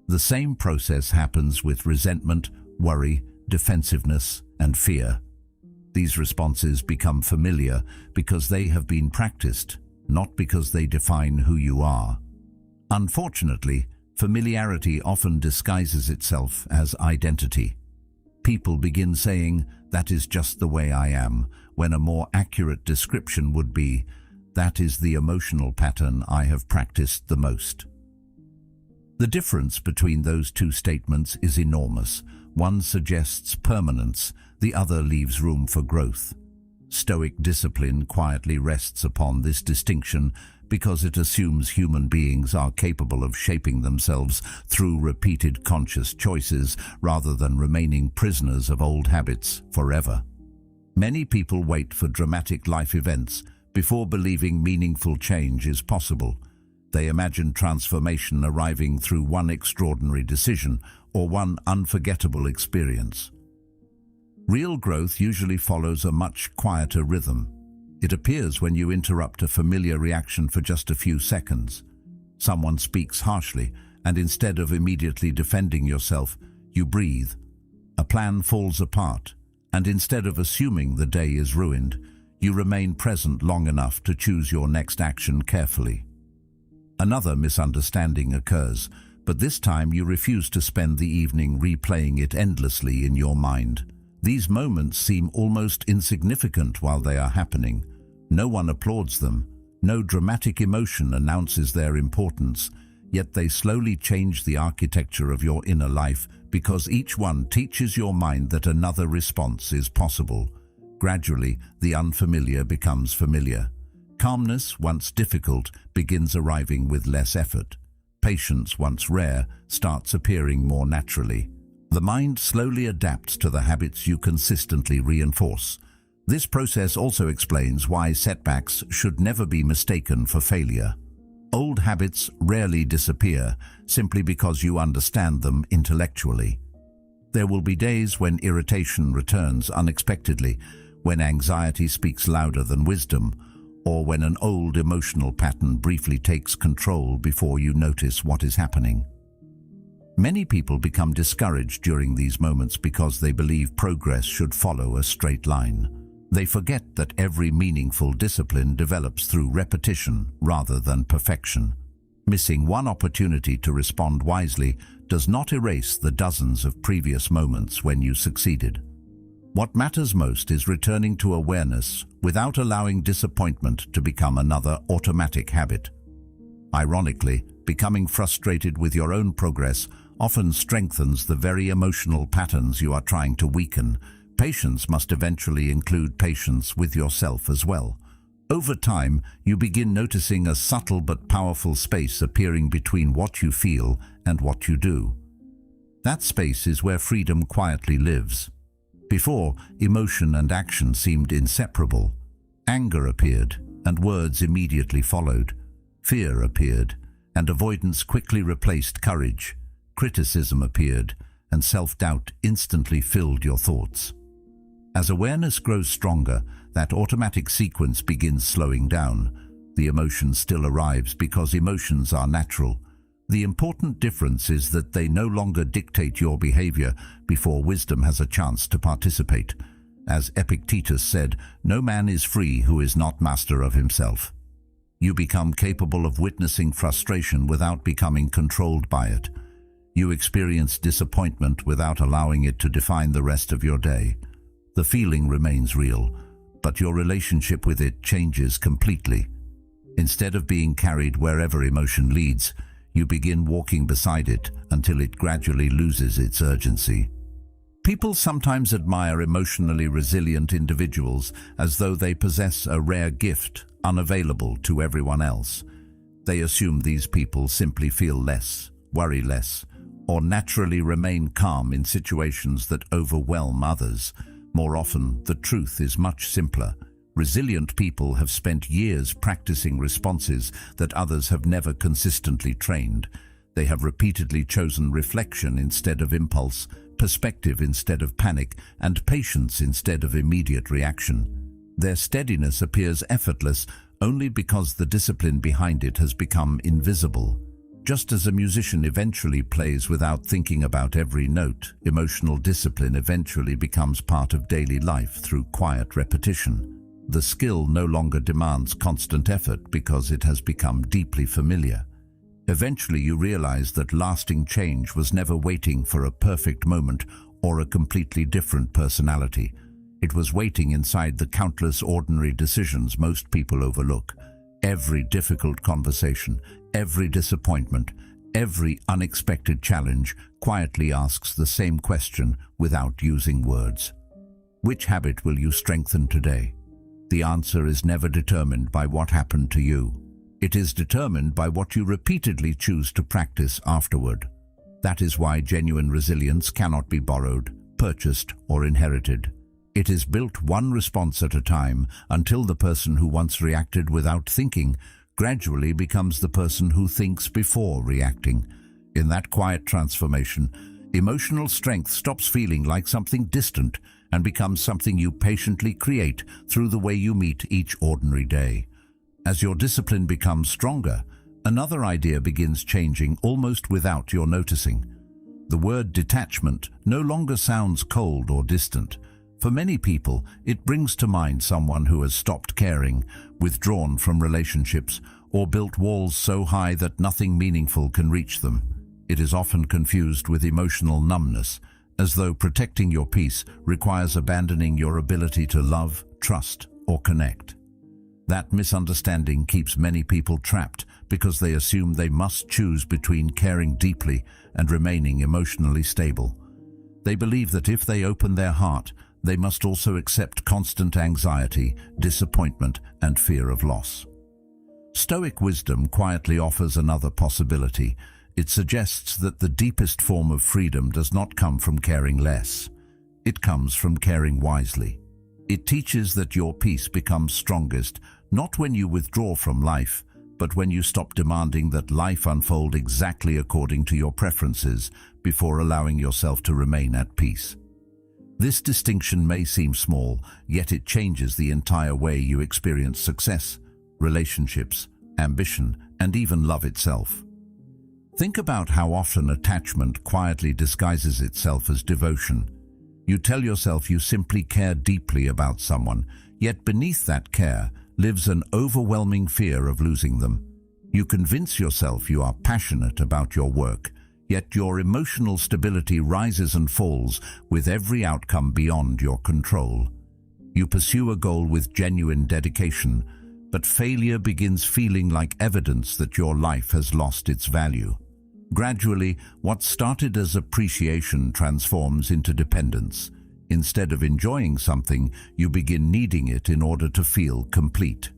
The same process happens with resentment, worry, defensiveness, and fear. These responses become familiar because they have been practiced, not because they define who you are. Unfortunately, Familiarity often disguises itself as identity. People begin saying, "That is just the way I am," when a more accurate description would be, "That is the emotional pattern I have practiced the most." The difference between those two statements is enormous. One suggests permanence, the other leaves room for growth. Stoic discipline quietly rests upon this distinction because it assumes human beings are capable of shaping themselves through repeated conscious choices rather than remaining prisoners of old habits forever. Many people wait for dramatic life events before believing meaningful change is possible. They imagine transformation arriving through one extraordinary decision or one unforgettable experience. Real growth usually follows a much quieter rhythm. It appears when you interrupt a familiar reaction for just a few seconds. Someone speaks harshly, and instead of immediately defending yourself, you breathe. A plan falls apart, and instead of assuming the day is ruined, you remain present long enough to choose your next action carefully. Another misunderstanding occurs, but this time you refuse to spend the evening replaying it endlessly in your mind. These moments seem almost insignificant while they are happening. No one applauds them. No dramatic emotion announces their importance, yet they slowly change the architecture of your inner life because each one teaches your mind that another response is possible. Gradually, the unfamiliar becomes familiar. Calmness, once difficult, begins arriving with less effort. Patience, once rare, starts appearing more naturally. The mind slowly adapts to the habits you consistently reinforce. This process also explains why setbacks should never be mistaken for failure. Old habits rarely disappear simply because you understand them intellectually. There will be days when irritation returns unexpectedly, when anxiety speaks louder than wisdom, or when an old emotional pattern briefly takes control before you notice what is happening. Many people become discouraged during these moments because they believe progress should follow a straight line. They forget that every meaningful discipline develops through repetition rather than perfection. Missing one opportunity to respond wisely does not erase the dozens of previous moments when you succeeded. What matters most is returning to awareness without allowing disappointment to become another automatic habit. Ironically, becoming frustrated with your own progress often strengthens the very emotional patterns you are trying to weaken. Patience must eventually include patience with yourself as well. Over time, you begin noticing a subtle but powerful space appearing between what you feel and what you do. That space is where freedom quietly lives. Before, emotion and action seemed inseparable. Anger appeared, and words immediately followed. Fear appeared, and avoidance quickly replaced courage. Criticism appeared, and self-doubt instantly filled your thoughts. As awareness grows stronger, that automatic sequence begins slowing down. The emotion still arrives because emotions are natural. The important difference is that they no longer dictate your behavior before wisdom has a chance to participate. As Epictetus said, "No man is free who is not master of himself." You become capable of witnessing frustration without becoming controlled by it. You experience disappointment without allowing it to define the rest of your day. The feeling remains real, but your relationship with it changes completely. Instead of being carried wherever emotion leads, you begin walking beside it until it gradually loses its urgency. People sometimes admire emotionally resilient individuals as though they possess a rare gift unavailable to everyone else. They assume these people simply feel less, worry less, or naturally remain calm in situations that overwhelm others. More often, the truth is much simpler. Resilient people have spent years practicing responses that others have never consistently trained. They have repeatedly chosen reflection instead of impulse, perspective instead of panic, and patience instead of immediate reaction. Their steadiness appears effortless only because the discipline behind it has become invisible. Just as a musician eventually plays without thinking about every note, emotional discipline eventually becomes part of daily life through quiet repetition. The skill no longer demands constant effort because it has become deeply familiar. Eventually you realize that lasting change was never waiting for a perfect moment or a completely different personality. It was waiting inside the countless ordinary decisions most people overlook. Every difficult conversation, every disappointment, every unexpected challenge quietly asks the same question without using words. Which habit will you strengthen today? The answer is never determined by what happened to you. It is determined by what you repeatedly choose to practice afterward. That is why genuine resilience cannot be borrowed, purchased, or inherited. It is built one response at a time until the person who once reacted without thinking gradually becomes the person who thinks before reacting. In that quiet transformation, emotional strength stops feeling like something distant and becomes something you patiently create through the way you meet each ordinary day. As your discipline becomes stronger, another idea begins changing almost without your noticing. The word detachment no longer sounds cold or distant. For many people, it brings to mind someone who has stopped caring, withdrawn from relationships, or built walls so high that nothing meaningful can reach them. It is often confused with emotional numbness, as though protecting your peace requires abandoning your ability to love, trust, or connect. That misunderstanding keeps many people trapped because they assume they must choose between caring deeply and remaining emotionally stable. They believe that if they open their heart, they must also accept constant anxiety, disappointment, and fear of loss. Stoic wisdom quietly offers another possibility. It suggests that the deepest form of freedom does not come from caring less. It comes from caring wisely. It teaches that your peace becomes strongest not when you withdraw from life, but when you stop demanding that life unfold exactly according to your preferences before allowing yourself to remain at peace. This distinction may seem small, yet it changes the entire way you experience success, relationships, ambition, and even love itself. Think about how often attachment quietly disguises itself as devotion. You tell yourself you simply care deeply about someone, yet beneath that care lives an overwhelming fear of losing them. You convince yourself you are passionate about your work, yet your emotional stability rises and falls with every outcome beyond your control. You pursue a goal with genuine dedication, but failure begins feeling like evidence that your life has lost its value. Gradually, what started as appreciation transforms into dependence. Instead of enjoying something, you begin needing it in order to feel complete.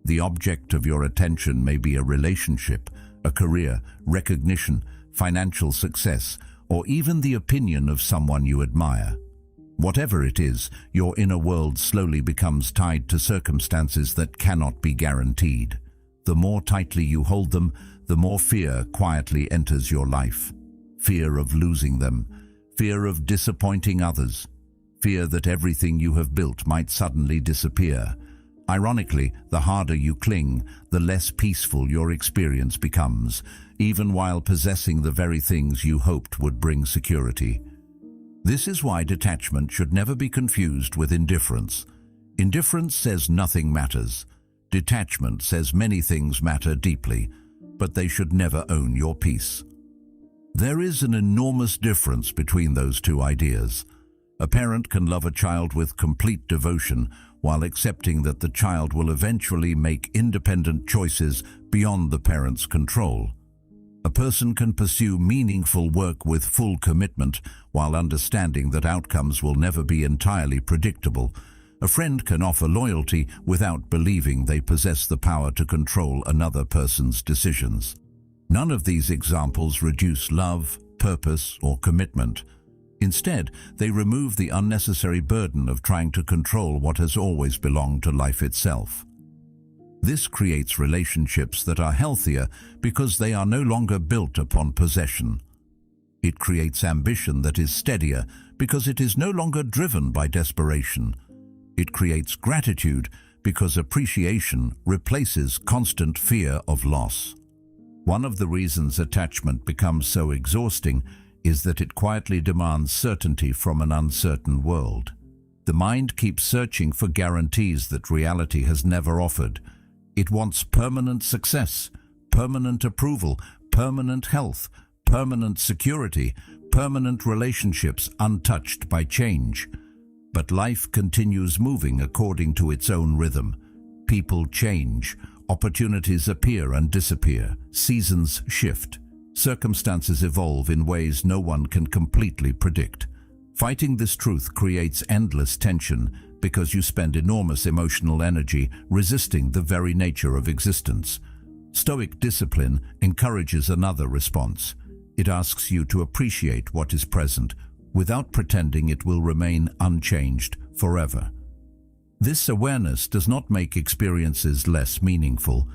The object of your attention may be a relationship, a career, recognition, financial success, or even the opinion of someone you admire. Whatever it is, your inner world slowly becomes tied to circumstances that cannot be guaranteed. The more tightly you hold them, the more fear quietly enters your life. Fear of losing them, fear of disappointing others, fear that everything you have built might suddenly disappear. Ironically, the harder you cling, the less peaceful your experience becomes, even while possessing the very things you hoped would bring security. This is why detachment should never be confused with indifference. Indifference says nothing matters. Detachment says many things matter deeply, but they should never own your peace. There is an enormous difference between those two ideas. A parent can love a child with complete devotion while accepting that the child will eventually make independent choices beyond the parent's control. A person can pursue meaningful work with full commitment while understanding that outcomes will never be entirely predictable. A friend can offer loyalty without believing they possess the power to control another person's decisions. None of these examples reduce love, purpose, or commitment. Instead, they remove the unnecessary burden of trying to control what has always belonged to life itself. This creates relationships that are healthier because they are no longer built upon possession. It creates ambition that is steadier because it is no longer driven by desperation. It creates gratitude because appreciation replaces constant fear of loss. One of the reasons attachment becomes so exhausting is that it quietly demands certainty from an uncertain world. The mind keeps searching for guarantees that reality has never offered. It wants permanent success, permanent approval, permanent health, permanent security, permanent relationships untouched by change. But life continues moving according to its own rhythm. People change, opportunities appear and disappear, seasons shift, circumstances evolve in ways no one can completely predict. Fighting this truth creates endless tension because you spend enormous emotional energy resisting the very nature of existence. Stoic discipline encourages another response. It asks you to appreciate what is present without pretending it will remain unchanged forever. This awareness does not make experiences less meaningful.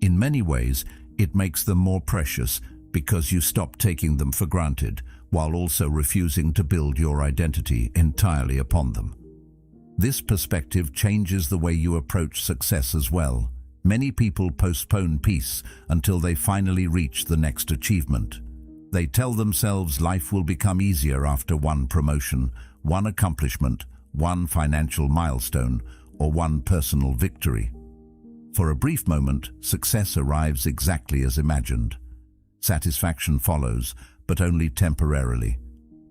In many ways, it makes them more precious because you stop taking them for granted while also refusing to build your identity entirely upon them. This perspective changes the way you approach success as well. Many people postpone peace until they finally reach the next achievement. They tell themselves life will become easier after one promotion, one accomplishment, one financial milestone, or one personal victory. For a brief moment, success arrives exactly as imagined. Satisfaction follows, but only temporarily.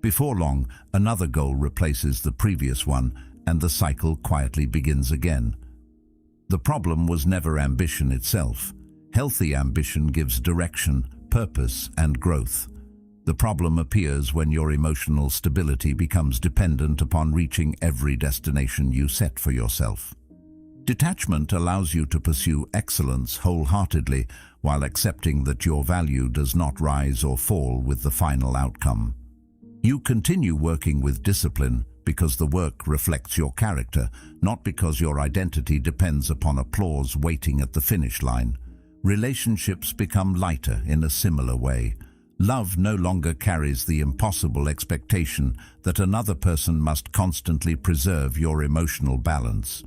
Before long, another goal replaces the previous one, and the cycle quietly begins again. The problem was never ambition itself. Healthy ambition gives direction, purpose, and growth. The problem appears when your emotional stability becomes dependent upon reaching every destination you set for yourself. Detachment allows you to pursue excellence wholeheartedly while accepting that your value does not rise or fall with the final outcome. You continue working with discipline because the work reflects your character, not because your identity depends upon applause waiting at the finish line. Relationships become lighter in a similar way. Love no longer carries the impossible expectation that another person must constantly preserve your emotional balance.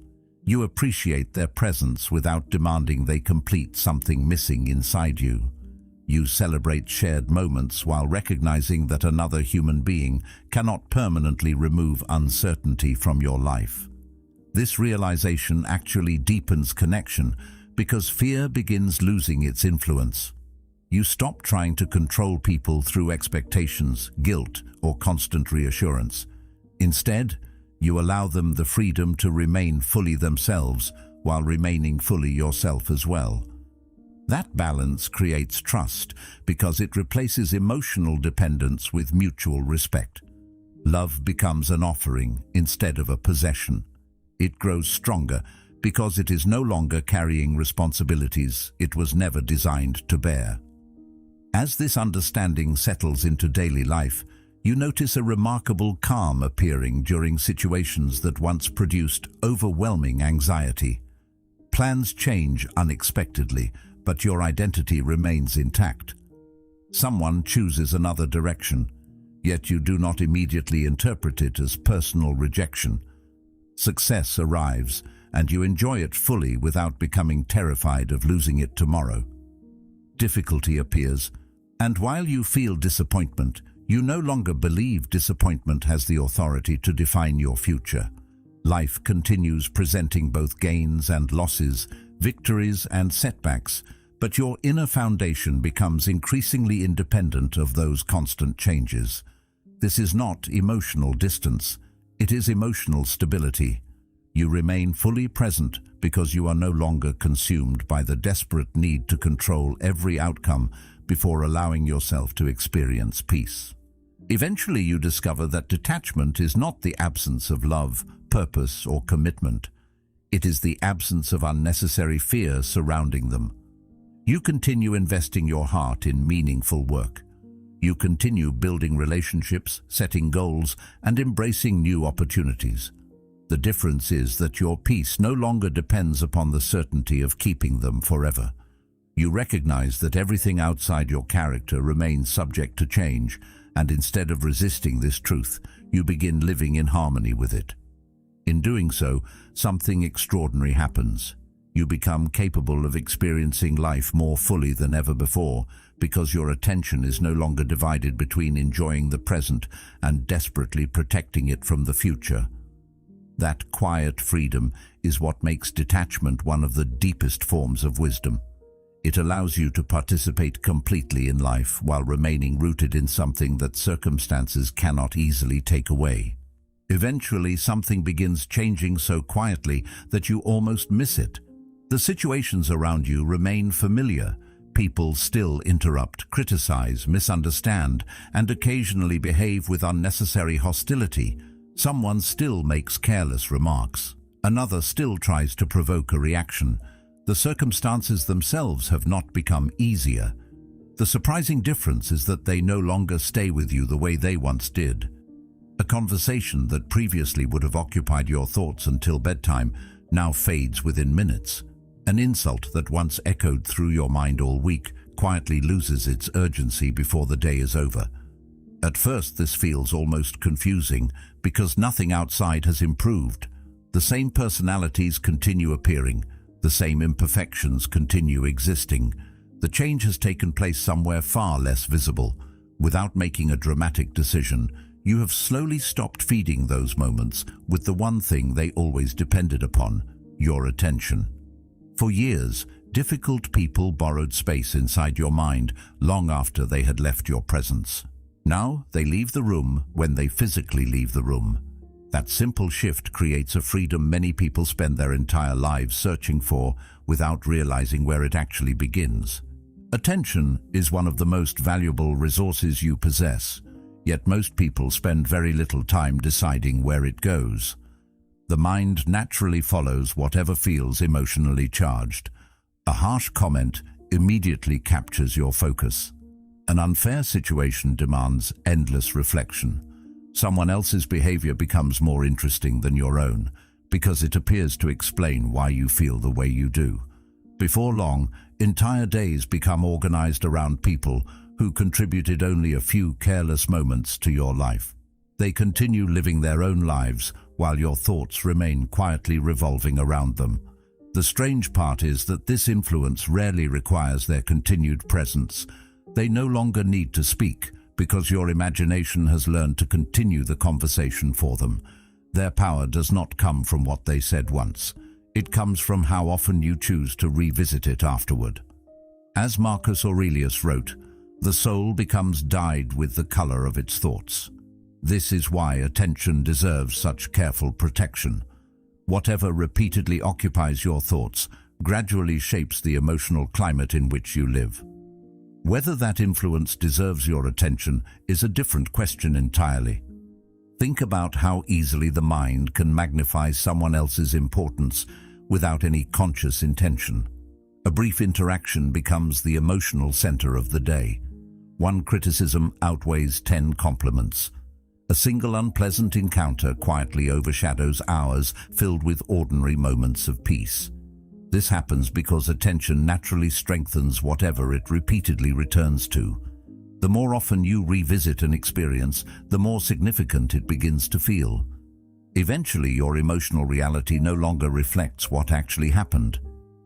You appreciate their presence without demanding they complete something missing inside you. You celebrate shared moments while recognizing that another human being cannot permanently remove uncertainty from your life. This realization actually deepens connection because fear begins losing its influence. You stop trying to control people through expectations, guilt, or constant reassurance. Instead, you allow them the freedom to remain fully themselves while remaining fully yourself as well. That balance creates trust because it replaces emotional dependence with mutual respect. Love becomes an offering instead of a possession. It grows stronger because it is no longer carrying responsibilities it was never designed to bear. As this understanding settles into daily life, you notice a remarkable calm appearing during situations that once produced overwhelming anxiety. Plans change unexpectedly, but your identity remains intact. Someone chooses another direction, yet you do not immediately interpret it as personal rejection. Success arrives, and you enjoy it fully without becoming terrified of losing it tomorrow. Difficulty appears, and while you feel disappointment, you no longer believe disappointment has the authority to define your future. Life continues presenting both gains and losses, victories and setbacks, but your inner foundation becomes increasingly independent of those constant changes. This is not emotional distance, it is emotional stability. You remain fully present because you are no longer consumed by the desperate need to control every outcome before allowing yourself to experience peace. Eventually you discover that detachment is not the absence of love, purpose, or commitment. It is the absence of unnecessary fear surrounding them. You continue investing your heart in meaningful work. You continue building relationships, setting goals, and embracing new opportunities. The difference is that your peace no longer depends upon the certainty of keeping them forever. You recognize that everything outside your character remains subject to change, and instead of resisting this truth, you begin living in harmony with it. In doing so, something extraordinary happens. You become capable of experiencing life more fully than ever before because your attention is no longer divided between enjoying the present and desperately protecting it from the future. That quiet freedom is what makes detachment one of the deepest forms of wisdom. It allows you to participate completely in life while remaining rooted in something that circumstances cannot easily take away. Eventually, something begins changing so quietly that you almost miss it. The situations around you remain familiar. People still interrupt, criticize, misunderstand, and occasionally behave with unnecessary hostility. Someone still makes careless remarks. Another still tries to provoke a reaction. The circumstances themselves have not become easier. The surprising difference is that they no longer stay with you the way they once did. A conversation that previously would have occupied your thoughts until bedtime now fades within minutes. An insult that once echoed through your mind all week quietly loses its urgency before the day is over. At first, this feels almost confusing because nothing outside has improved. The same personalities continue appearing. The same imperfections continue existing. The change has taken place somewhere far less visible. Without making a dramatic decision, you have slowly stopped feeding those moments with the one thing they always depended upon: your attention. For years, difficult people borrowed space inside your mind long after they had left your presence. Now they leave the room when they physically leave the room. That simple shift creates a freedom many people spend their entire lives searching for without realizing where it actually begins. Attention is one of the most valuable resources you possess, yet most people spend very little time deciding where it goes. The mind naturally follows whatever feels emotionally charged. A harsh comment immediately captures your focus. An unfair situation demands endless reflection. Someone else's behavior becomes more interesting than your own because it appears to explain why you feel the way you do. Before long, entire days become organized around people who contributed only a few careless moments to your life. They continue living their own lives while your thoughts remain quietly revolving around them. The strange part is that this influence rarely requires their continued presence. They no longer need to speak because your imagination has learned to continue the conversation for them. Their power does not come from what they said once. It comes from how often you choose to revisit it afterward. As Marcus Aurelius wrote, the soul becomes dyed with the color of its thoughts. This is why attention deserves such careful protection. Whatever repeatedly occupies your thoughts gradually shapes the emotional climate in which you live. Whether that influence deserves your attention is a different question entirely. Think about how easily the mind can magnify someone else's importance without any conscious intention. A brief interaction becomes the emotional center of the day. One criticism outweighs 10 compliments. A single unpleasant encounter quietly overshadows hours filled with ordinary moments of peace. This happens because attention naturally strengthens whatever it repeatedly returns to. The more often you revisit an experience, the more significant it begins to feel. Eventually, your emotional reality no longer reflects what actually happened.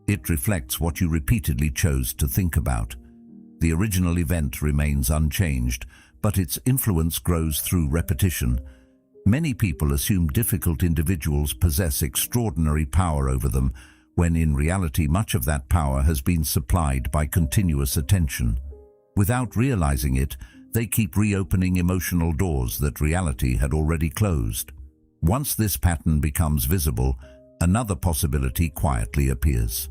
It reflects what you repeatedly chose to think about. The original event remains unchanged, but its influence grows through repetition. Many people assume difficult individuals possess extraordinary power over them, when in reality much of that power has been supplied by continuous attention. Without realizing it, they keep reopening emotional doors that reality had already closed. Once this pattern becomes visible, another possibility quietly appears.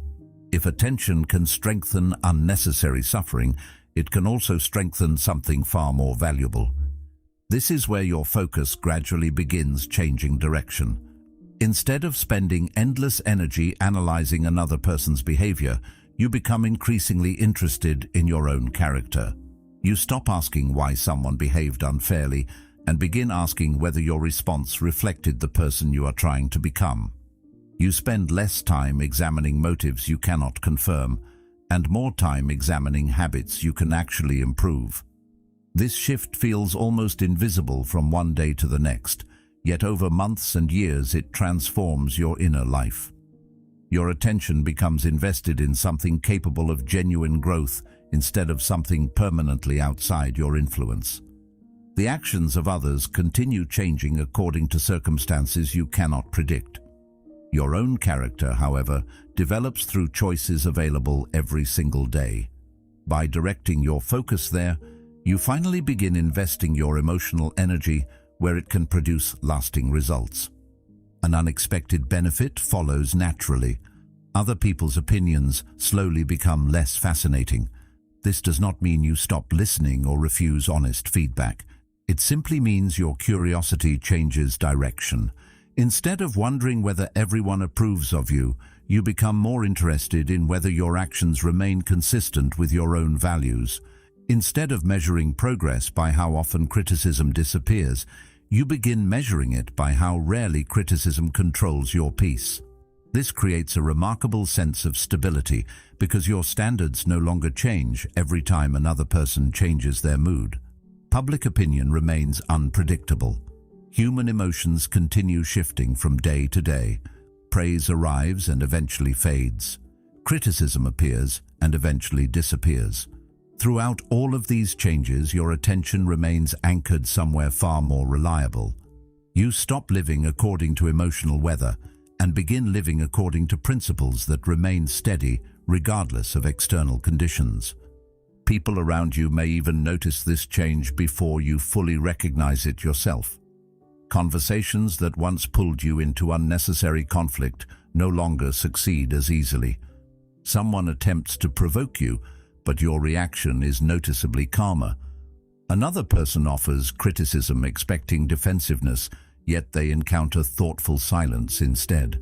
If attention can strengthen unnecessary suffering, it can also strengthen something far more valuable. This is where your focus gradually begins changing direction. Instead of spending endless energy analyzing another person's behavior, you become increasingly interested in your own character. You stop asking why someone behaved unfairly and begin asking whether your response reflected the person you are trying to become. You spend less time examining motives you cannot confirm and more time examining habits you can actually improve. This shift feels almost invisible from one day to the next, yet over months and years it transforms your inner life. Your attention becomes invested in something capable of genuine growth instead of something permanently outside your influence. The actions of others continue changing according to circumstances you cannot predict. Your own character, however, develops through choices available every single day. By directing your focus there, you finally begin investing your emotional energy where it can produce lasting results. An unexpected benefit follows naturally. Other people's opinions slowly become less fascinating. This does not mean you stop listening or refuse honest feedback. It simply means your curiosity changes direction. Instead of wondering whether everyone approves of you, you become more interested in whether your actions remain consistent with your own values. Instead of measuring progress by how often criticism disappears, you begin measuring it by how rarely criticism controls your peace. This creates a remarkable sense of stability because your standards no longer change every time another person changes their mood. Public opinion remains unpredictable. Human emotions continue shifting from day to day. Praise arrives and eventually fades. Criticism appears and eventually disappears. Throughout all of these changes, your attention remains anchored somewhere far more reliable. You stop living according to emotional weather and begin living according to principles that remain steady regardless of external conditions. People around you may even notice this change before you fully recognize it yourself. Conversations that once pulled you into unnecessary conflict no longer succeed as easily. Someone attempts to provoke you, but your reaction is noticeably calmer. Another person offers criticism expecting defensiveness, yet they encounter thoughtful silence instead.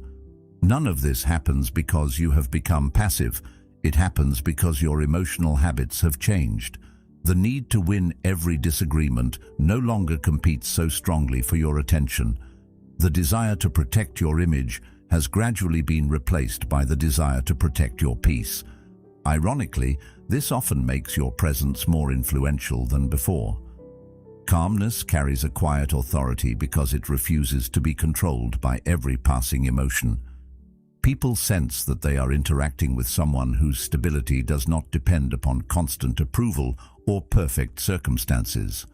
None of this happens because you have become passive. It happens because your emotional habits have changed. The need to win every disagreement no longer competes so strongly for your attention. The desire to protect your image has gradually been replaced by the desire to protect your peace. Ironically, this often makes your presence more influential than before. Calmness carries a quiet authority because it refuses to be controlled by every passing emotion. People sense that they are interacting with someone whose stability does not depend upon constant approval or perfect circumstances.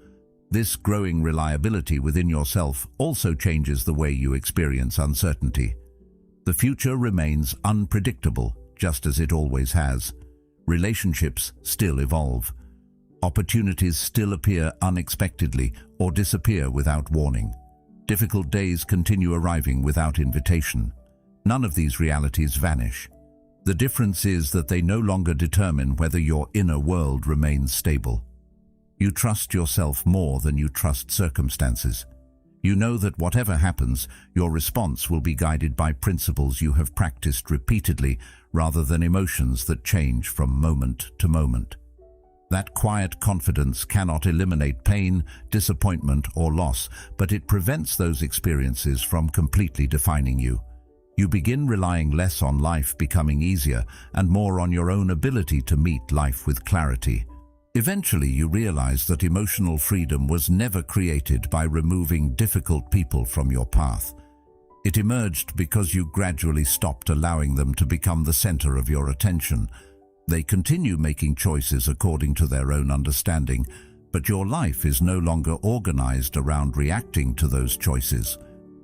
This growing reliability within yourself also changes the way you experience uncertainty. The future remains unpredictable, just as it always has. Relationships still evolve. Opportunities still appear unexpectedly or disappear without warning. Difficult days continue arriving without invitation. None of these realities vanish. The difference is that they no longer determine whether your inner world remains stable. You trust yourself more than you trust circumstances. You know that whatever happens, your response will be guided by principles you have practiced repeatedly rather than emotions that change from moment to moment. That quiet confidence cannot eliminate pain, disappointment, or loss, but it prevents those experiences from completely defining you. You begin relying less on life becoming easier and more on your own ability to meet life with clarity. Eventually, you realize that emotional freedom was never created by removing difficult people from your path. It emerged because you gradually stopped allowing them to become the center of your attention. They continue making choices according to their own understanding, but your life is no longer organized around reacting to those choices.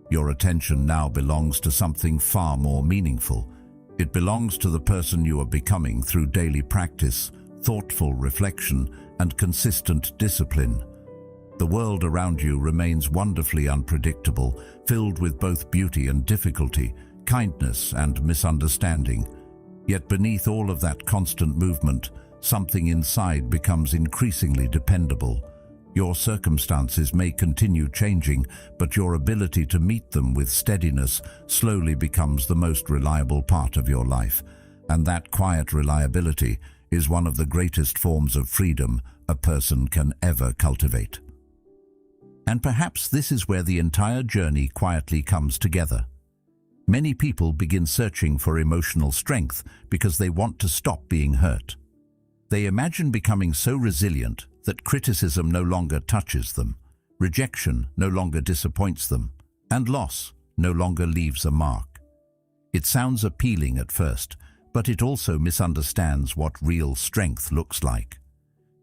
Your attention now belongs to something far more meaningful. It belongs to the person you are becoming through daily practice, thoughtful reflection, and consistent discipline. The world around you remains wonderfully unpredictable, filled with both beauty and difficulty, kindness and misunderstanding. Yet beneath all of that constant movement, something inside becomes increasingly dependable. Your circumstances may continue changing, but your ability to meet them with steadiness slowly becomes the most reliable part of your life. And that quiet reliability is one of the greatest forms of freedom a person can ever cultivate. And perhaps this is where the entire journey quietly comes together. Many people begin searching for emotional strength because they want to stop being hurt. They imagine becoming so resilient that criticism no longer touches them, rejection no longer disappoints them, and loss no longer leaves a mark. It sounds appealing at first, but it also misunderstands what real strength looks like.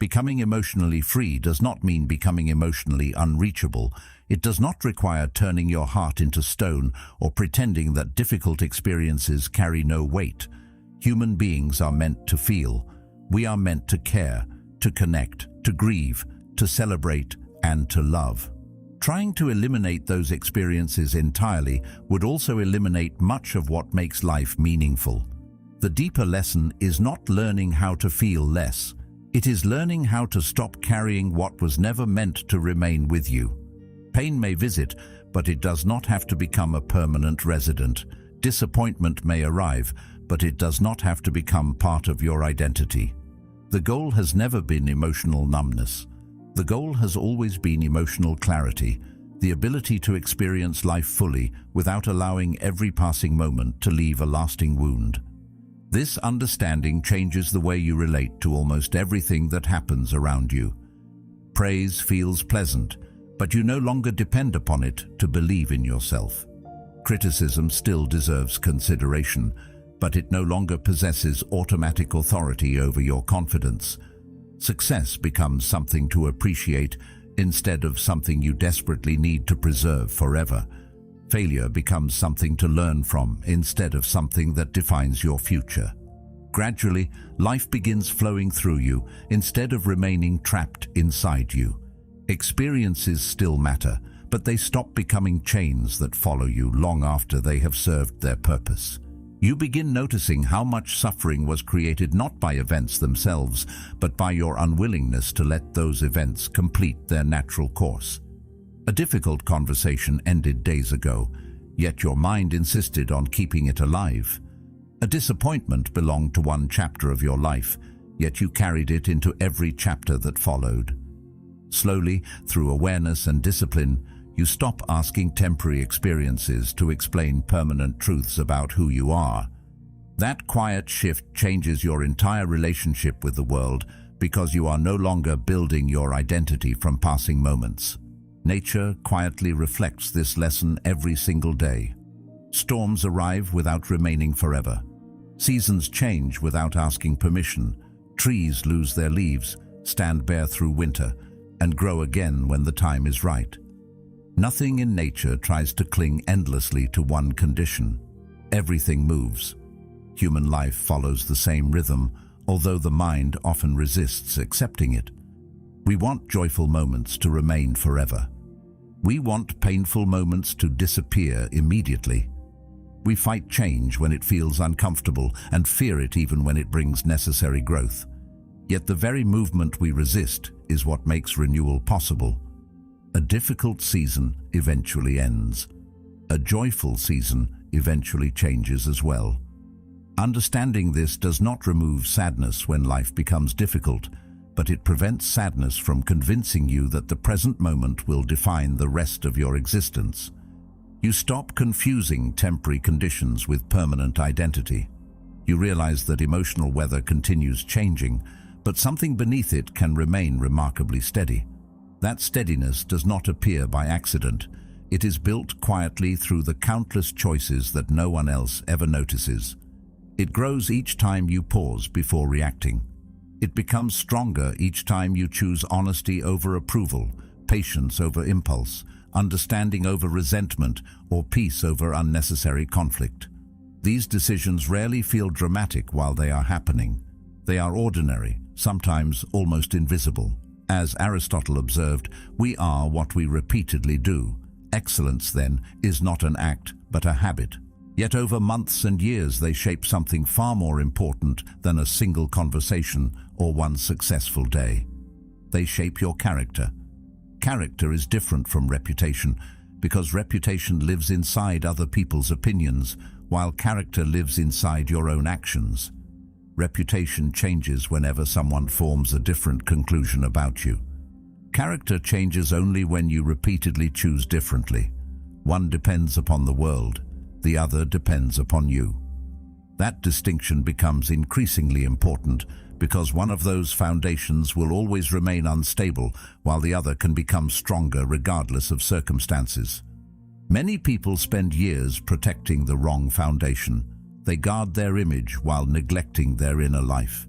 Becoming emotionally free does not mean becoming emotionally unreachable. It does not require turning your heart into stone or pretending that difficult experiences carry no weight. Human beings are meant to feel. We are meant to care, to connect, to grieve, to celebrate, and to love. Trying to eliminate those experiences entirely would also eliminate much of what makes life meaningful. The deeper lesson is not learning how to feel less. It is learning how to stop carrying what was never meant to remain with you. Pain may visit, but it does not have to become a permanent resident. Disappointment may arrive, but it does not have to become part of your identity. The goal has never been emotional numbness. The goal has always been emotional clarity, the ability to experience life fully without allowing every passing moment to leave a lasting wound. This understanding changes the way you relate to almost everything that happens around you. Praise feels pleasant, but you no longer depend upon it to believe in yourself. Criticism still deserves consideration, but it no longer possesses automatic authority over your confidence. Success becomes something to appreciate instead of something you desperately need to preserve forever. Failure becomes something to learn from instead of something that defines your future. Gradually, life begins flowing through you instead of remaining trapped inside you. Experiences still matter, but they stop becoming chains that follow you long after they have served their purpose. You begin noticing how much suffering was created not by events themselves, but by your unwillingness to let those events complete their natural course. A difficult conversation ended days ago, yet your mind insisted on keeping it alive. A disappointment belonged to one chapter of your life, yet you carried it into every chapter that followed. Slowly, through awareness and discipline, you stop asking temporary experiences to explain permanent truths about who you are. That quiet shift changes your entire relationship with the world because you are no longer building your identity from passing moments. Nature quietly reflects this lesson every single day. Storms arrive without remaining forever. Seasons change without asking permission. Trees lose their leaves, stand bare through winter, and grow again when the time is right. Nothing in nature tries to cling endlessly to one condition. Everything moves. Human life follows the same rhythm, although the mind often resists accepting it. We want joyful moments to remain forever. We want painful moments to disappear immediately. We fight change when it feels uncomfortable and fear it even when it brings necessary growth. Yet the very movement we resist is what makes renewal possible. A difficult season eventually ends. A joyful season eventually changes as well. Understanding this does not remove sadness when life becomes difficult, but it prevents sadness from convincing you that the present moment will define the rest of your existence. You stop confusing temporary conditions with permanent identity. You realize that emotional weather continues changing, but something beneath it can remain remarkably steady. That steadiness does not appear by accident. It is built quietly through the countless choices that no one else ever notices. It grows each time you pause before reacting. It becomes stronger each time you choose honesty over approval, patience over impulse, understanding over resentment, or peace over unnecessary conflict. These decisions rarely feel dramatic while they are happening. They are ordinary, sometimes almost invisible. As Aristotle observed, we are what we repeatedly do. Excellence, then, is not an act, but a habit. Yet over months and years they shape something far more important than a single conversation or one successful day. They shape your character. Character is different from reputation because reputation lives inside other people's opinions, while character lives inside your own actions. Reputation changes whenever someone forms a different conclusion about you. Character changes only when you repeatedly choose differently. One depends upon the world. The other depends upon you. That distinction becomes increasingly important because one of those foundations will always remain unstable while the other can become stronger regardless of circumstances. Many people spend years protecting the wrong foundation. They guard their image while neglecting their inner life.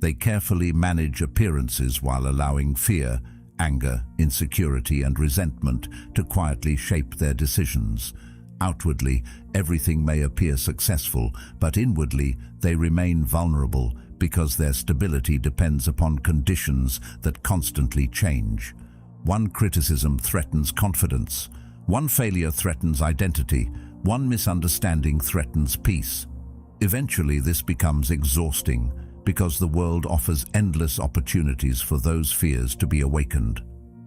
They carefully manage appearances while allowing fear, anger, insecurity, and resentment to quietly shape their decisions. Outwardly, everything may appear successful, but inwardly, they remain vulnerable because their stability depends upon conditions that constantly change. One criticism threatens confidence. One failure threatens identity. One misunderstanding threatens peace. Eventually, this becomes exhausting because the world offers endless opportunities for those fears to be awakened.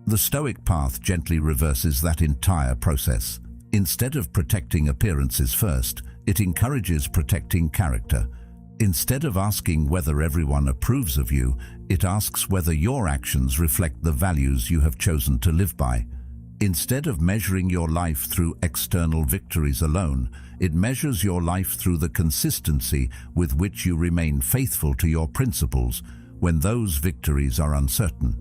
The Stoic path gently reverses that entire process. Instead of protecting appearances first, it encourages protecting character. Instead of asking whether everyone approves of you, it asks whether your actions reflect the values you have chosen to live by. Instead of measuring your life through external victories alone, it measures your life through the consistency with which you remain faithful to your principles when those victories are uncertain.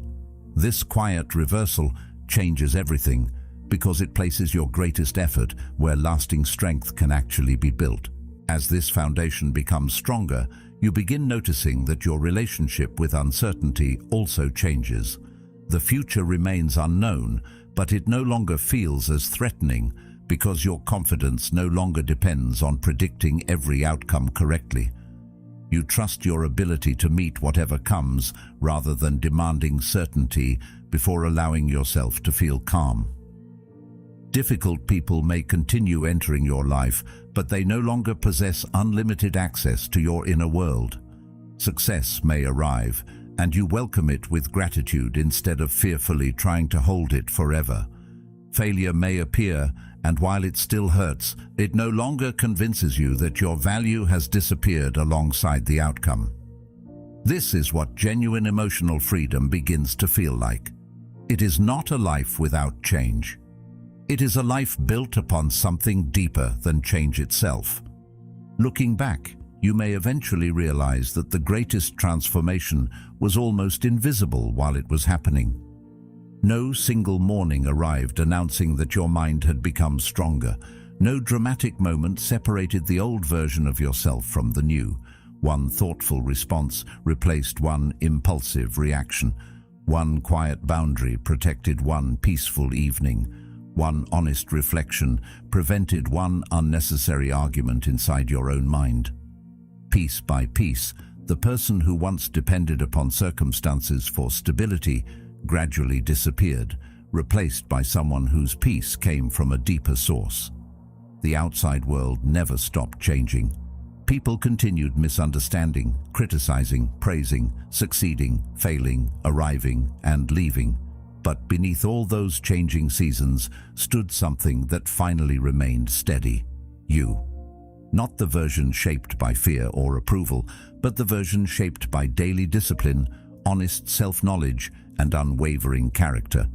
This quiet reversal changes everything because it places your greatest effort where lasting strength can actually be built. As this foundation becomes stronger, you begin noticing that your relationship with uncertainty also changes. The future remains unknown, but it no longer feels as threatening because your confidence no longer depends on predicting every outcome correctly. You trust your ability to meet whatever comes rather than demanding certainty before allowing yourself to feel calm. Difficult people may continue entering your life, but they no longer possess unlimited access to your inner world. Success may arrive, and you welcome it with gratitude instead of fearfully trying to hold it forever. Failure may appear, and while it still hurts, it no longer convinces you that your value has disappeared alongside the outcome. This is what genuine emotional freedom begins to feel like. It is not a life without change. It is a life built upon something deeper than change itself. Looking back, you may eventually realize that the greatest transformation was almost invisible while it was happening. No single morning arrived announcing that your mind had become stronger. No dramatic moment separated the old version of yourself from the new. One thoughtful response replaced one impulsive reaction. One quiet boundary protected one peaceful evening. One honest reflection prevented one unnecessary argument inside your own mind. Piece by piece, the person who once depended upon circumstances for stability gradually disappeared, replaced by someone whose peace came from a deeper source. The outside world never stopped changing. People continued misunderstanding, criticizing, praising, succeeding, failing, arriving, and leaving. But beneath all those changing seasons stood something that finally remained steady: you. Not the version shaped by fear or approval, but the version shaped by daily discipline, honest self-knowledge, and unwavering character.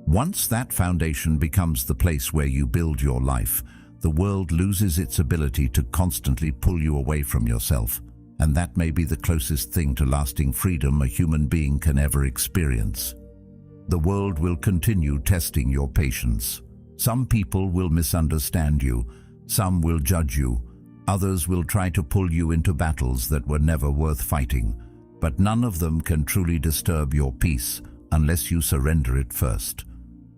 Once that foundation becomes the place where you build your life, the world loses its ability to constantly pull you away from yourself. And that may be the closest thing to lasting freedom a human being can ever experience. The world will continue testing your patience. Some people will misunderstand you, some will judge you, others will try to pull you into battles that were never worth fighting. But none of them can truly disturb your peace unless you surrender it first.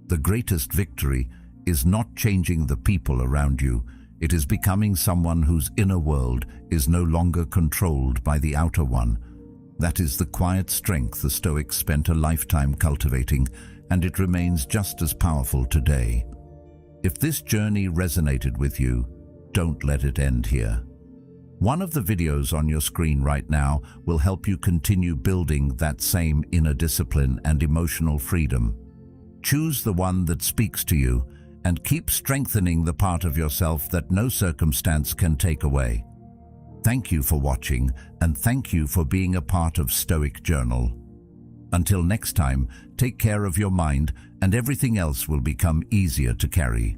The greatest victory is not changing the people around you. It is becoming someone whose inner world is no longer controlled by the outer one. That is the quiet strength the Stoics spent a lifetime cultivating, and it remains just as powerful today. If this journey resonated with you, don't let it end here. One of the videos on your screen right now will help you continue building that same inner discipline and emotional freedom. Choose the one that speaks to you and keep strengthening the part of yourself that no circumstance can take away. Thank you for watching, and thank you for being a part of Stoic Journal. Until next time, take care of your mind and everything else will become easier to carry.